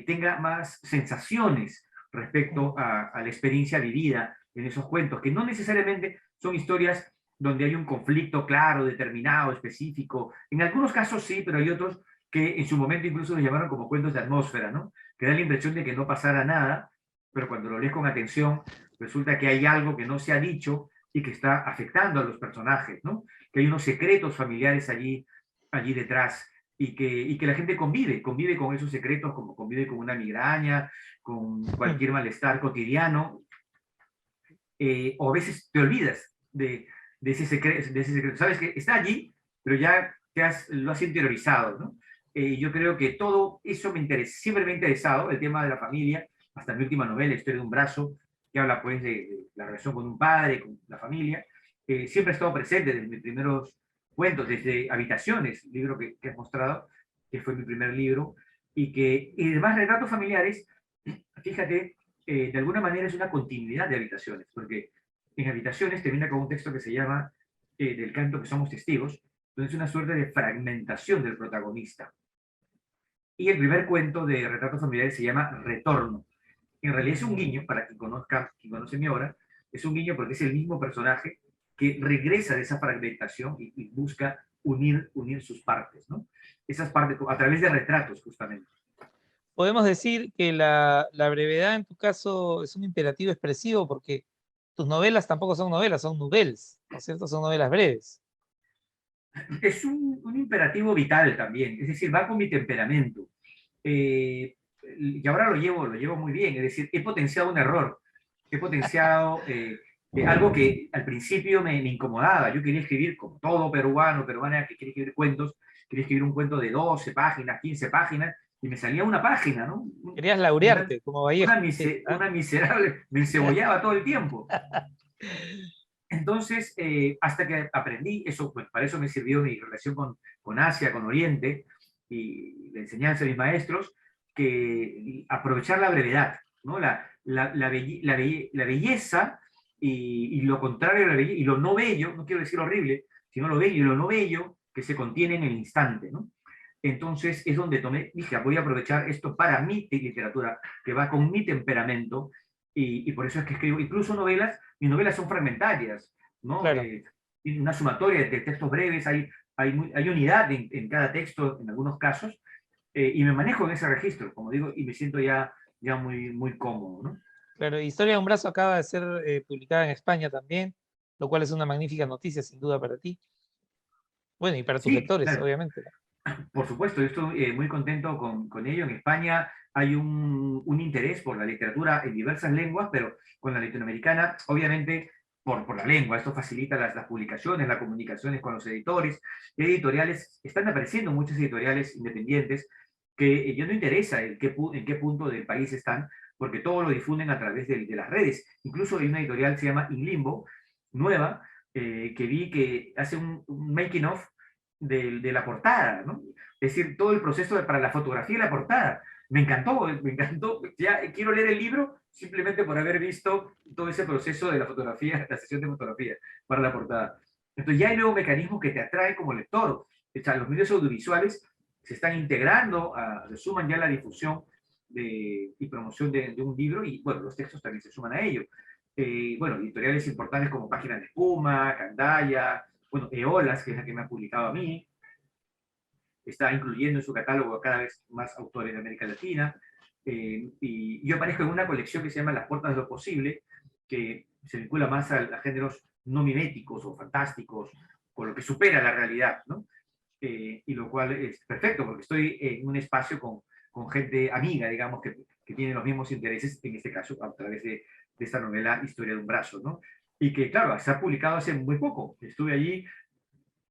tenga más sensaciones respecto a la experiencia vivida en esos cuentos, que no necesariamente son historias donde hay un conflicto claro, determinado, específico. En algunos casos sí, pero hay otros que en su momento incluso los llamaron como cuentos de atmósfera, ¿no? Que da la impresión de que no pasara nada, pero cuando lo lees con atención, resulta que hay algo que no se ha dicho y que está afectando a los personajes, ¿no? Que hay unos secretos familiares allí detrás y que la gente convive con esos secretos, como convive con una migraña, con cualquier malestar cotidiano, o a veces te olvidas de ese secreto. Sabes que está allí, pero ya lo has interiorizado, ¿no? Yo creo que todo eso siempre me ha interesado, el tema de la familia, hasta mi última novela, Historia de un brazo, que habla pues de la relación con un padre, con la familia. Siempre ha estado presente desde mis primeros cuentos, desde Habitaciones, libro que has mostrado, que fue mi primer libro, y además retratos familiares, fíjate, de alguna manera es una continuidad de Habitaciones, porque en Habitaciones termina con un texto que se llama Del canto que somos testigos, donde es una suerte de fragmentación del protagonista. Y el primer cuento de Retratos Familiares se llama Retorno. En realidad es un guiño, para quien conoce mi obra, es un guiño porque es el mismo personaje que regresa de esa fragmentación y busca unir sus partes, ¿no? Esas partes a través de retratos, justamente. Podemos decir que la brevedad en tu caso es un imperativo expresivo porque tus novelas tampoco son novelas, son nouvelles, ¿no es cierto? Son novelas breves. Es un imperativo vital también, es decir, va con mi temperamento. Y ahora lo llevo muy bien, es decir, he potenciado un error, he potenciado algo que al principio me incomodaba. Yo quería escribir, como todo peruana que quiere escribir cuentos, quería escribir un cuento de 12 páginas, 15 páginas, y me salía una página, ¿no? Querías laurearte, como Vallejo. Una miserable, me encebollaba todo el tiempo. Entonces, hasta que aprendí, eso, pues para eso me sirvió mi relación con Asia, con Oriente, y la enseñanza de mis maestros, que aprovechar la brevedad, ¿no? La belleza y lo contrario a la belleza, y lo no bello, no quiero decir horrible, sino lo bello y lo no bello que se contiene en el instante, ¿no? Entonces es donde dije, voy a aprovechar esto para mi literatura, que va con mi temperamento, y por eso es que escribo incluso novelas. Mis novelas son fragmentarias, ¿no? Claro. Una sumatoria de textos breves, hay unidad en cada texto en algunos casos, y me manejo en ese registro, como digo, y me siento ya muy cómodo, ¿no? Claro, Historia de un brazo acaba de ser publicada en España también, lo cual es una magnífica noticia sin duda para ti. Bueno, y para tus Sí, lectores, claro. obviamente. Por supuesto, yo estoy muy contento con ello. En España hay un interés por la literatura en diversas lenguas, pero con la latinoamericana, obviamente, por la lengua. Esto facilita las publicaciones, las comunicaciones con los editores. Y editoriales, están apareciendo muchas editoriales independientes que ya no interesa en qué punto del país están, porque todo lo difunden a través de las redes. Incluso hay una editorial que se llama In Limbo, nueva, que vi que hace un making of de la portada, ¿no? Es decir, todo el proceso para la fotografía y la portada. Me encantó. Ya quiero leer el libro simplemente por haber visto todo ese proceso de la fotografía, la sesión de fotografía para la portada. Entonces ya hay nuevos mecanismos que te atraen como lector. O sea, los medios audiovisuales se están integrando, se suman ya a la difusión y promoción de un libro, y bueno, los textos también se suman a ello. Bueno, editoriales importantes como Páginas de Espuma, Candaya, bueno, Eolas, que es la que me ha publicado a mí, está incluyendo en su catálogo cada vez más autores de América Latina, y yo aparezco en una colección que se llama Las Puertas de lo Posible, que se vincula más a géneros no miméticos o fantásticos, o lo que supera la realidad, ¿no? Y lo cual es perfecto, porque estoy en un espacio con gente amiga, digamos, que tiene los mismos intereses, en este caso, a través de esta novela Historia de un Brazo, ¿no? Y que, claro, se ha publicado hace muy poco. Estuve allí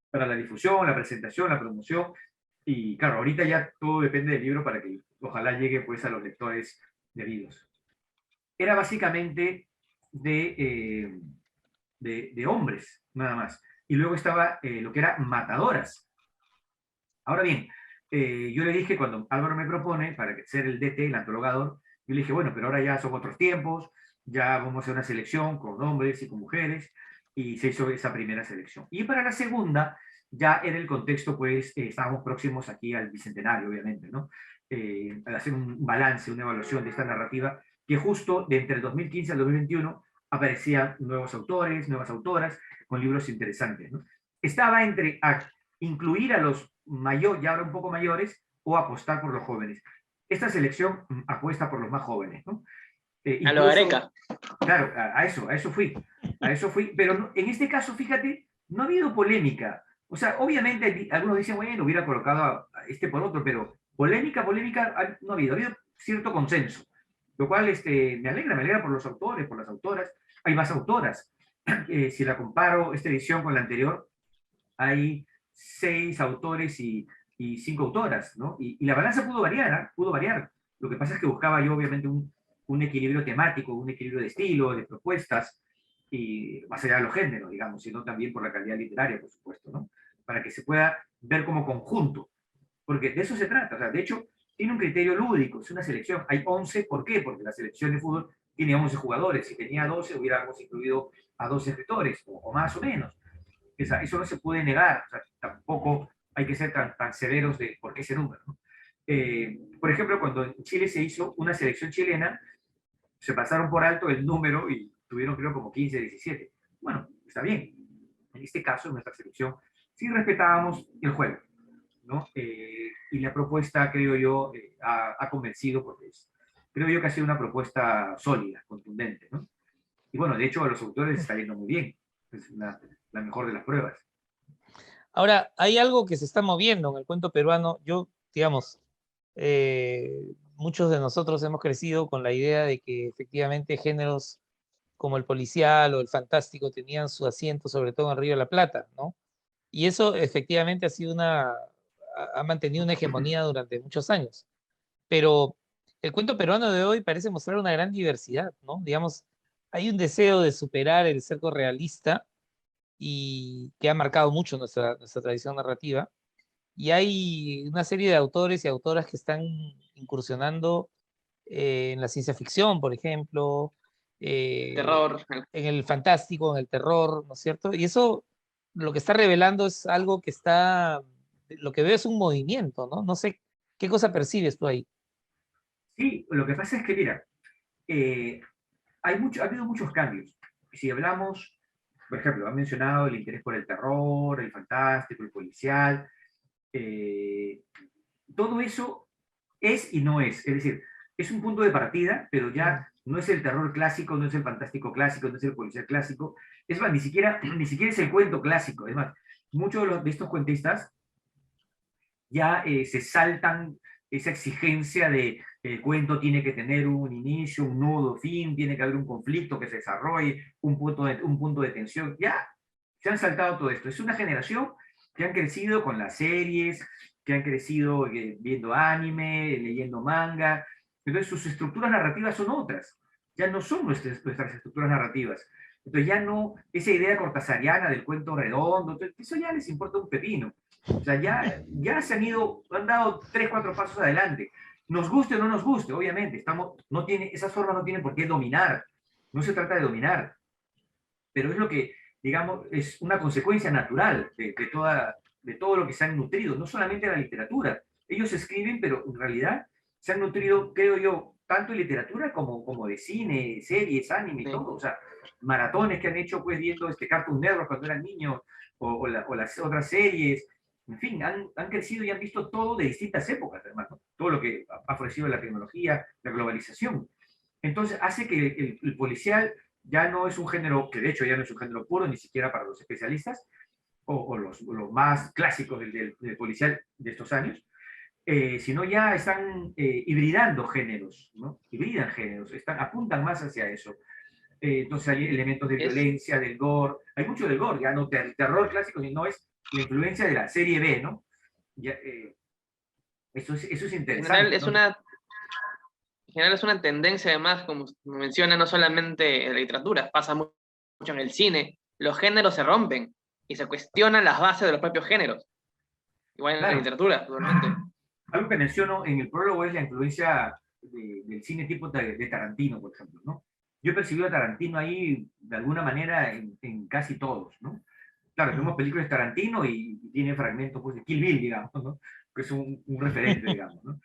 para la difusión, la presentación, la promoción, y claro, ahorita ya todo depende del libro para que ojalá llegue pues a los lectores debidos. Era básicamente de hombres, nada más. Y luego estaba lo que era matadoras. Ahora bien, yo le dije cuando Álvaro me propone para ser el DT, el antologador, yo le dije, bueno, pero ahora ya son otros tiempos, ya vamos a hacer una selección con hombres y con mujeres, y se hizo esa primera selección. Y para la segunda, ya en el contexto, pues, estábamos próximos aquí al Bicentenario, obviamente, ¿no? Al hacer un balance, una evaluación de esta narrativa, que justo de entre el 2015 al 2021 aparecían nuevos autores, nuevas autoras, con libros interesantes, ¿no? Estaba entre incluir a los mayores, ya ahora un poco mayores, o apostar por los jóvenes. Esta selección apuesta por los más jóvenes, ¿no? A lo Gareca. Claro, a eso fui, pero no, en este caso, fíjate, no ha habido polémica. O sea, obviamente algunos dicen, bueno, hubiera colocado a este por otro, pero polémica no ha habido cierto consenso, lo cual me alegra por los autores, por las autoras. Hay más autoras. Si la comparo esta edición con la anterior, hay 6 autores y 5 autoras, ¿no? Y la balanza pudo variar, ¿eh? Pudo variar. Lo que pasa es que buscaba yo, obviamente, un equilibrio temático, un equilibrio de estilo, de propuestas, y más allá de los géneros, digamos, sino también por la calidad literaria, por supuesto, ¿no? Para que se pueda ver como conjunto, porque de eso se trata. O sea, de hecho, tiene un criterio lúdico, es una selección. Hay 11, ¿por qué? Porque la selección de fútbol tiene 11 jugadores. Si tenía 12, hubiéramos incluido a 12 escritores, o más o menos. Eso no se puede negar, o sea, tampoco hay que ser tan severos de por qué ese número, ¿no? Por ejemplo, cuando en Chile se hizo una selección chilena, se pasaron por alto el número y tuvieron, creo, como 15, 17. Bueno, está bien. En este caso, en nuestra selección, sí respetábamos el juego, ¿no? Y la propuesta, creo yo, ha convencido, porque creo yo que ha sido una propuesta sólida, contundente, ¿no? Y bueno, de hecho, a los autores les está yendo muy bien. Es la mejor de las pruebas. Ahora, hay algo que se está moviendo en el cuento peruano. Yo, digamos, muchos de nosotros hemos crecido con la idea de que efectivamente géneros como el policial o el fantástico tenían su asiento sobre todo en el Río de la Plata, ¿no? Y eso efectivamente ha mantenido una hegemonía durante muchos años. Pero el cuento peruano de hoy parece mostrar una gran diversidad, ¿no? Digamos, hay un deseo de superar el cerco realista y que ha marcado mucho nuestra tradición narrativa. Y hay una serie de autores y autoras que están incursionando en la ciencia ficción, por ejemplo, Terror. en el fantástico, en el terror, ¿no es cierto? Y eso lo que está revelando es algo lo que veo es un movimiento, ¿no? No sé, ¿qué cosa percibes tú ahí? Sí, lo que pasa es que, mira, ha habido muchos cambios. Si hablamos, por ejemplo, han mencionado el interés por el terror, el fantástico, el policial, todo eso es y no es. Es decir, es un punto de partida, pero ya no es el terror clásico, no es el fantástico clásico, no es el policial clásico. Es más, ni siquiera es el cuento clásico. Es más, muchos de estos cuentistas ya se saltan esa exigencia de el cuento tiene que tener un inicio, un nudo, fin, tiene que haber un conflicto que se desarrolle, un punto de tensión. Ya se han saltado todo esto. Es una generación que han crecido con las series, que han crecido viendo anime, leyendo manga. Entonces sus estructuras narrativas son otras. Ya no son nuestras estructuras narrativas. Entonces ya no, esa idea cortasariana del cuento redondo, eso ya les importa un pepino. O sea, ya han dado 3, 4 pasos adelante. Nos guste o no nos guste, obviamente, esas formas no tienen por qué dominar. No se trata de dominar. Pero es lo que, digamos, es una consecuencia natural de todo lo que se han nutrido, no solamente la literatura. Ellos escriben, pero en realidad se han nutrido, creo yo, tanto en literatura como de cine, series, anime y Sí. todo. O sea, maratones que han hecho pues viendo Cartoon Network cuando eran niños, o las otras series. En fin, han crecido y han visto todo de distintas épocas, además, ¿no? Todo lo que ha ofrecido la tecnología, la globalización. Entonces, hace que el policial ya no es un género, que de hecho ya no es un género puro, ni siquiera para los especialistas, o los más clásicos del policial de estos años, sino ya están hibridando géneros, ¿no? Hibridan géneros, apuntan más hacia eso. Entonces hay elementos de Es, violencia, del gore, hay mucho del gore, ya no terror clásico, sino es la influencia de la serie B, ¿no? Ya, eso es en general interesante, es ¿no? una, en general es una tendencia además, como menciona, no solamente en la literatura, pasa mucho en el cine. Los géneros se rompen y se cuestionan las bases de los propios géneros. Igual en la Claro, literatura, totalmente. algo que menciono en el prólogo es la influencia del cine tipo de Tarantino, por ejemplo, ¿no? Yo he percibido a Tarantino ahí de alguna manera en casi todos, ¿no? Claro, tenemos películas de Tarantino y tiene fragmentos pues, de Kill Bill, digamos, ¿no? Que es un referente, digamos, ¿no?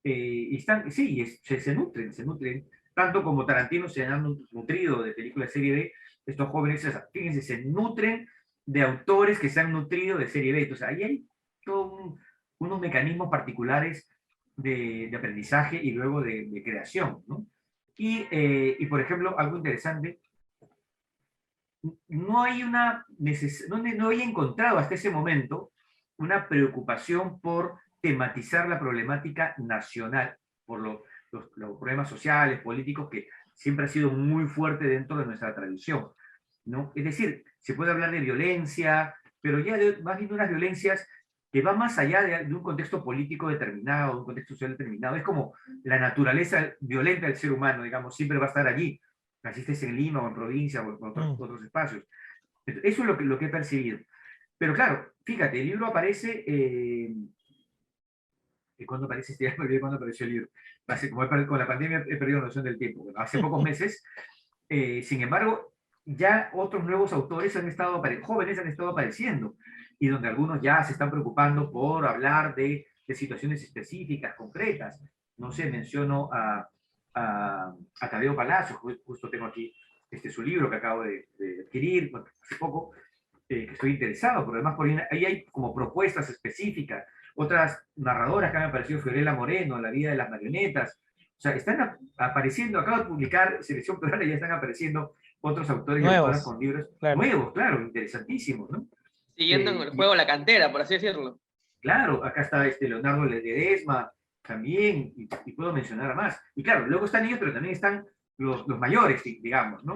Y están, sí, se nutren, tanto como Tarantino se han nutrido de películas de serie B, estos jóvenes, fíjense, se nutren de autores que se han nutrido de serie B. Entonces, ahí hay todos unos mecanismos particulares de aprendizaje y luego de creación, ¿no? Y, por ejemplo, algo interesante, no hay no había encontrado hasta ese momento una preocupación por tematizar la problemática nacional, por los problemas sociales, políticos, que siempre ha sido muy fuerte dentro de nuestra tradición, ¿no? Es decir, se puede hablar de violencia, pero ya más bien de unas violencias que van más allá de un contexto político determinado, de un contexto social determinado. Es como la naturaleza violenta del ser humano, digamos, siempre va a estar allí, así estés en Lima o en provincia o en otros espacios. Eso es lo que he percibido. Pero claro, fíjate, el libro aparece, ¿cuándo aparece? Ya me olvidé cuándo apareció el libro. Con la pandemia he perdido la noción del tiempo. Bueno, hace pocos meses. Sin embargo, ya otros nuevos autores jóvenes han estado apareciendo, y donde algunos ya se están preocupando por hablar de situaciones específicas, concretas. No sé, menciono a Tadeo Palacio, justo tengo aquí su libro que acabo de adquirir hace poco, que estoy interesado, pero además ahí hay como propuestas específicas, otras narradoras que han aparecido, Fiorella Moreno, La vida de las marionetas. O sea, están apareciendo, acabo de publicar Selección Peruana, y ya están apareciendo otros autores y autoras Nuevos, con libros claro. nuevos, claro, interesantísimos, ¿no? Siguiendo en el Y juego la cantera, por así decirlo. claro, acá está Leonardo Ledesma también, y puedo mencionar a más. Y claro, luego están ellos, pero también están los mayores, digamos, ¿no?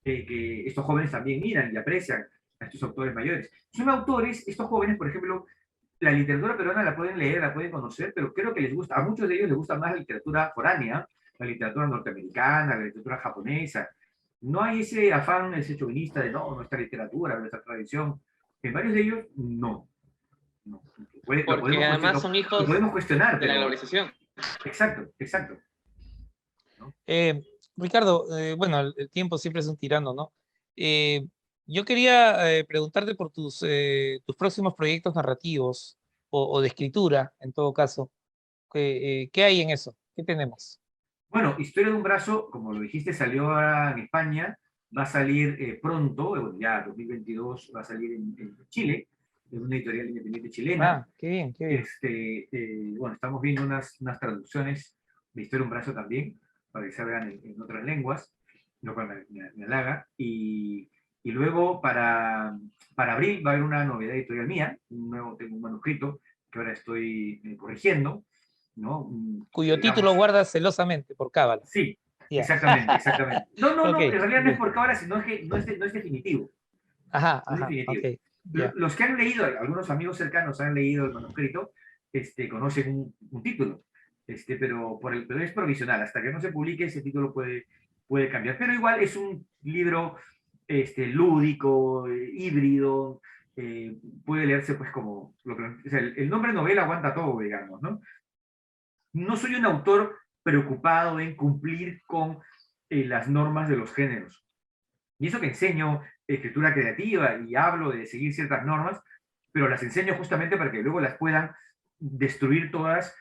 Que estos jóvenes también miran y aprecian a estos autores mayores. Son autores, estos jóvenes, por ejemplo, la literatura peruana la pueden leer, la pueden conocer, pero creo que les gusta, a muchos de ellos les gusta más la literatura foránea, la literatura norteamericana, la literatura japonesa. No hay ese afán, ese chauvinista de no, nuestra literatura, nuestra tradición. En varios de ellos, no. No. Porque además son Lo hijos podemos cuestionar, de la pero globalización. exacto, exacto. ¿No? Ricardo, bueno, el tiempo siempre es un tirano, ¿no? Eh, yo quería preguntarte por tus próximos proyectos narrativos o de escritura, en todo caso. ¿Qué hay en eso? ¿Qué tenemos? Bueno, Historia de un brazo, como lo dijiste, salió ahora en España, va a salir pronto, bueno, ya 2022 va a salir en Chile, en una editorial independiente chilena. Ah, qué bien, qué bien. Bueno, estamos viendo unas traducciones de Historia de un brazo también, para que se vean en otras lenguas, lo cual me halaga. Y luego para abril va a haber una novedad editorial mía, tengo un manuscrito que ahora estoy corrigiendo, ¿no? Cuyo título Digamos, guardas celosamente por cábala. sí, Ya. exactamente, exactamente. No, no, Ok, no, en realidad no es ok. por cábala, sino que no es definitivo. Ajá, No es ajá, ok. definitivo. Ya. Los que han leído, algunos amigos cercanos han leído el manuscrito, conocen un título, pero es provisional. Hasta que no se publique, ese título puede cambiar. Pero igual es un libro lúdico, híbrido, puede leerse pues como, o sea, el nombre novela aguanta todo, digamos, ¿no? No soy un autor preocupado en cumplir con las normas de los géneros. Y eso que enseño escritura creativa y hablo de seguir ciertas normas, pero las enseño justamente para que luego las puedan destruir todas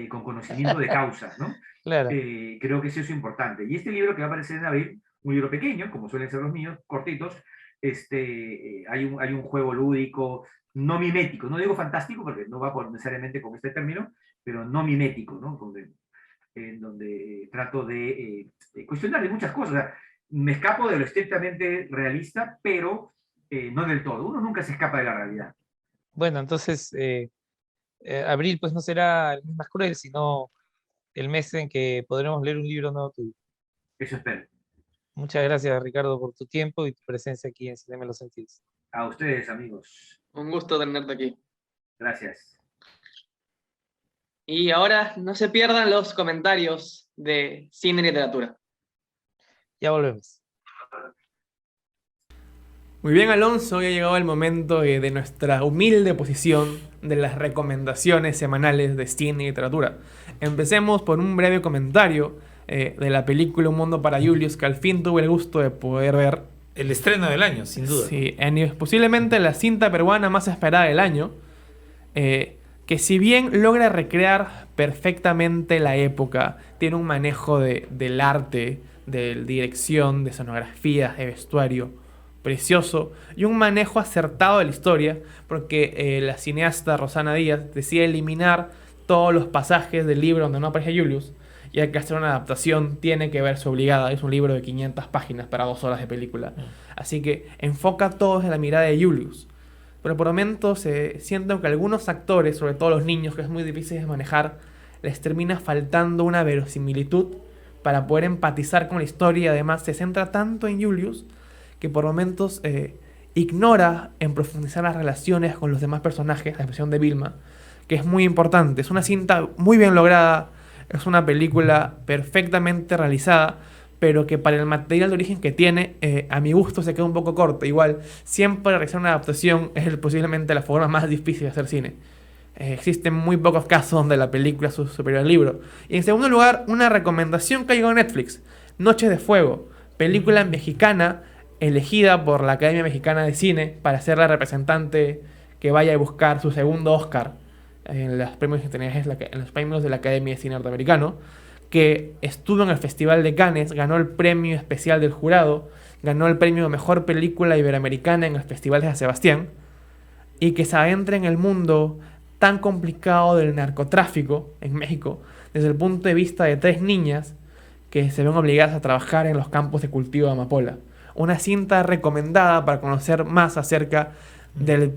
con conocimiento de causa, ¿no? Claro. Creo que eso es importante. Y este libro que va a aparecer en abril, un libro pequeño, como suelen ser los míos, cortitos, hay un juego lúdico, no mimético, no digo fantástico, porque no va necesariamente con este término, pero no mimético, ¿no? Donde trato de cuestionar de muchas cosas. O sea, me escapo de lo estrictamente realista, pero no del todo. Uno nunca se escapa de la realidad. Bueno, entonces, abril pues no será el mes más cruel, sino el mes en que podremos leer un libro nuevo tuyo. Eso espero. Muchas gracias, Ricardo, por tu tiempo y tu presencia aquí en Cinema en los Sentidos. A ustedes, amigos. Un gusto tenerte aquí. Gracias. Y ahora no se pierdan los comentarios de cine y literatura. Ya volvemos. Muy bien, Alonso, ya ha llegado el momento de nuestra humilde posición de las recomendaciones semanales de cine y literatura. Empecemos por un breve comentario de la película Un Mundo para Julius, que al fin tuve el gusto de poder ver. El estreno del año, sin duda. Sí, posiblemente la cinta peruana más esperada del año, que si bien logra recrear perfectamente la época, tiene un manejo del arte, de dirección, de escenografía, de vestuario precioso y un manejo acertado de la historia, porque la cineasta Rosana Díaz decide eliminar todos los pasajes del libro donde no aparece Julius, ya que hacer una adaptación tiene que verse obligada. Es un libro de 500 páginas para 2 horas de película, así que enfoca todo en la mirada de Julius. Pero por momentos siento que algunos actores, sobre todo los niños, que es muy difícil de manejar, les termina faltando una verosimilitud para poder empatizar con la historia. Y además se centra tanto en Julius que por momentos ignora en profundizar las relaciones con los demás personajes, la expresión de Vilma, que es muy importante. Es una cinta muy bien lograda, es una película perfectamente realizada, pero que para el material de origen que tiene, a mi gusto se queda un poco corta. Igual, siempre realizar una adaptación es posiblemente la forma más difícil de hacer cine. Existen muy pocos casos donde la película es superior al libro. Y en segundo lugar, una recomendación que ha llegado a Netflix: Noches de Fuego, película mexicana elegida por la Academia Mexicana de Cine para ser la representante que vaya a buscar su segundo Oscar en los premios de la Academia de Cine Norteamericano, que estuvo en el Festival de Cannes, ganó el premio especial del jurado, ganó el premio Mejor Película Iberoamericana en el Festival de San Sebastián, y que se adentra en el mundo tan complicado del narcotráfico en México desde el punto de vista de 3 niñas que se ven obligadas a trabajar en los campos de cultivo de amapola. Una cinta recomendada para conocer más acerca del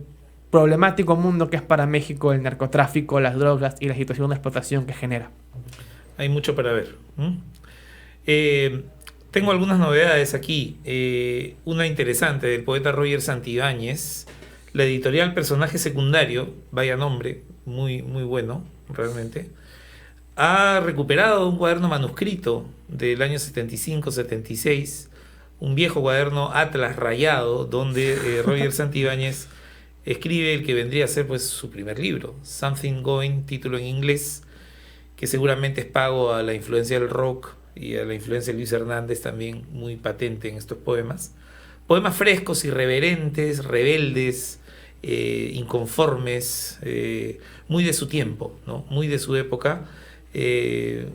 problemático mundo que es para México el narcotráfico, las drogas y la situación de explotación que genera. Hay mucho para ver. Tengo algunas novedades aquí. Una interesante del poeta Roger Santibáñez. La editorial Personaje Secundario, vaya nombre, muy, muy bueno, realmente, ha recuperado un cuaderno manuscrito del año 75-76, un viejo cuaderno Atlas rayado, donde Roger Santibáñez escribe el que vendría a ser pues su primer libro, Something Going, título en inglés, que seguramente es pago a la influencia del rock y a la influencia de Luis Hernández, también muy patente en estos poemas. Poemas frescos, irreverentes, rebeldes, inconformes, muy de su tiempo, ¿no? Muy de su época.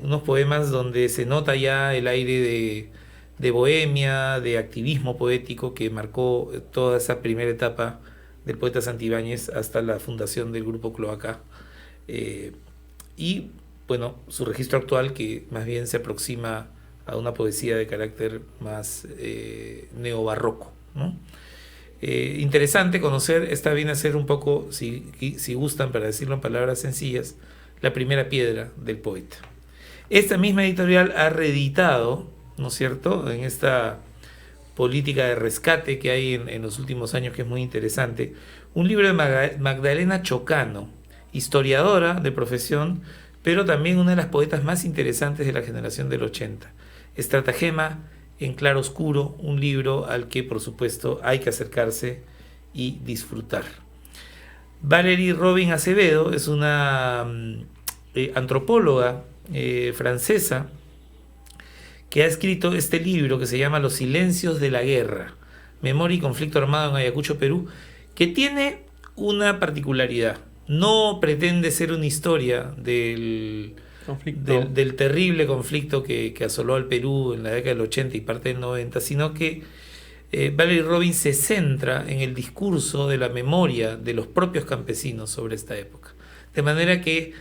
Unos poemas donde se nota ya el aire de bohemia, de activismo poético que marcó toda esa primera etapa del poeta Santibáñez hasta la fundación del grupo Cloaca. Y bueno, su registro actual, que más bien se aproxima a una poesía de carácter más neobarroco, ¿no? Interesante conocer, esta viene a ser un poco, si gustan, para decirlo en palabras sencillas, la primera piedra del poeta. Esta misma editorial ha reeditado, ¿no es cierto?, en esta política de rescate que hay en los últimos años, que es muy interesante, un libro de Magdalena Chocano, historiadora de profesión, pero también una de las poetas más interesantes de la generación del 80. Estratagema en claro oscuro, un libro al que por supuesto hay que acercarse y disfrutar. Valerie Robin Acevedo es una antropóloga francesa que ha escrito este libro que se llama Los silencios de la guerra, memoria y conflicto armado en Ayacucho, Perú, que tiene una particularidad, no pretende ser una historia del terrible conflicto que asoló al Perú en la década del 80 y parte del 90, sino que Valerie Robbins se centra en el discurso de la memoria de los propios campesinos sobre esta época. De manera que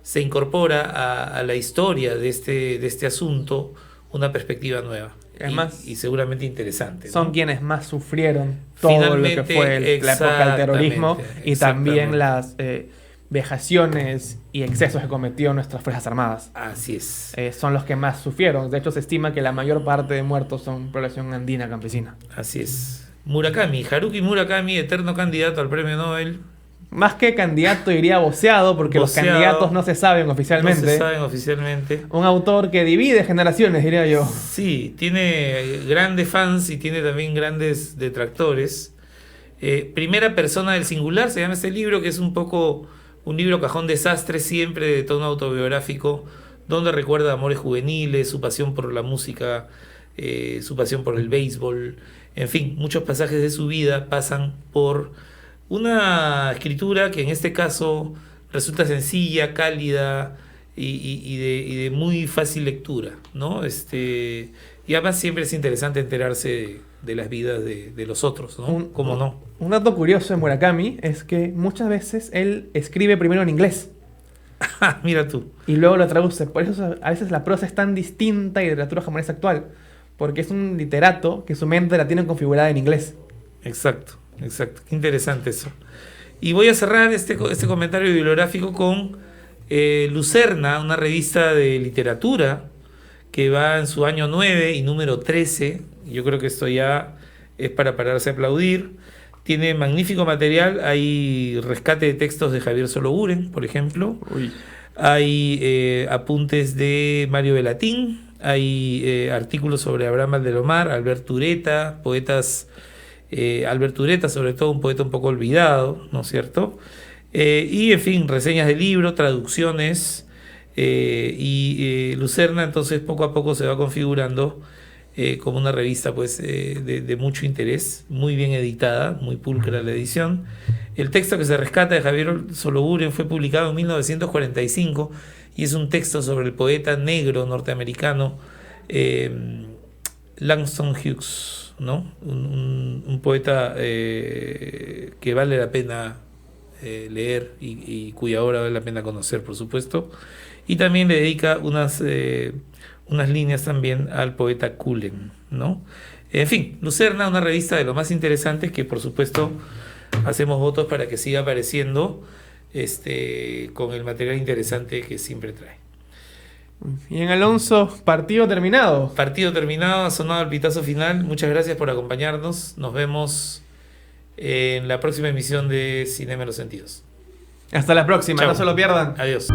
se incorpora a la historia de este asunto una perspectiva nueva. Además, y seguramente interesante, ¿no? Son quienes más sufrieron todo lo que fue la época del terrorismo y también las vejaciones y excesos que cometió nuestras Fuerzas Armadas. Así es. Son los que más sufrieron. De hecho, se estima que la mayor parte de muertos son población andina campesina. Así es. Murakami, Haruki Murakami, eterno candidato al premio Nobel. Más que candidato, diría voceado, porque Voceado, los candidatos no se saben oficialmente. No se saben oficialmente. Un autor que divide generaciones, diría yo. Sí, tiene grandes fans y tiene también grandes detractores. Primera persona del singular se llama este libro, que es un poco un libro cajón desastre, siempre de tono autobiográfico, donde recuerda amores juveniles, su pasión por la música, su pasión por el béisbol. En fin, muchos pasajes de su vida pasan por una escritura que en este caso resulta sencilla, cálida y de muy fácil lectura, ¿no? Y además siempre es interesante enterarse de las vidas de los otros, ¿no? ¿Cómo no? Un dato curioso de Murakami es que muchas veces él escribe primero en inglés Mira tú. y luego lo traduce. Por eso a veces la prosa es tan distinta y de literatura japonesa actual, porque es un literato que su mente la tiene configurada en inglés. Exacto. Qué interesante eso. Y voy a cerrar este comentario bibliográfico con Lucerna, una revista de literatura que va en su año 9 y número 13. Yo creo que esto ya es para pararse a aplaudir. Tiene magnífico material. Hay rescate de textos de Javier Sologuren, por ejemplo. Uy. Hay apuntes de Mario Velatín. Hay artículos sobre Abraham Valdelomar, Alberto Ureta, poetas. Alberto Ureta, sobre todo, un poeta un poco olvidado, ¿no es cierto? Y en fin, reseñas de libros, traducciones, y Lucerna entonces poco a poco se va configurando como una revista pues de mucho interés, muy bien editada, muy pulcra la edición. El texto que se rescata de Javier Sologuren fue publicado en 1945 y es un texto sobre el poeta negro norteamericano Langston Hughes, ¿no? Un poeta que vale la pena leer y cuya obra vale la pena conocer, por supuesto. Y también le dedica unas líneas también al poeta Cullen, ¿no? En fin, Lucerna, una revista de lo más interesante que, por supuesto, hacemos votos para que siga apareciendo con el material interesante que siempre trae. Y en Alonso, partido terminado. Partido terminado, ha sonado el pitazo final. Muchas gracias por acompañarnos. Nos vemos en la próxima emisión de Cinema en los Sentidos. Hasta la próxima, Chao. no se lo pierdan. Adiós.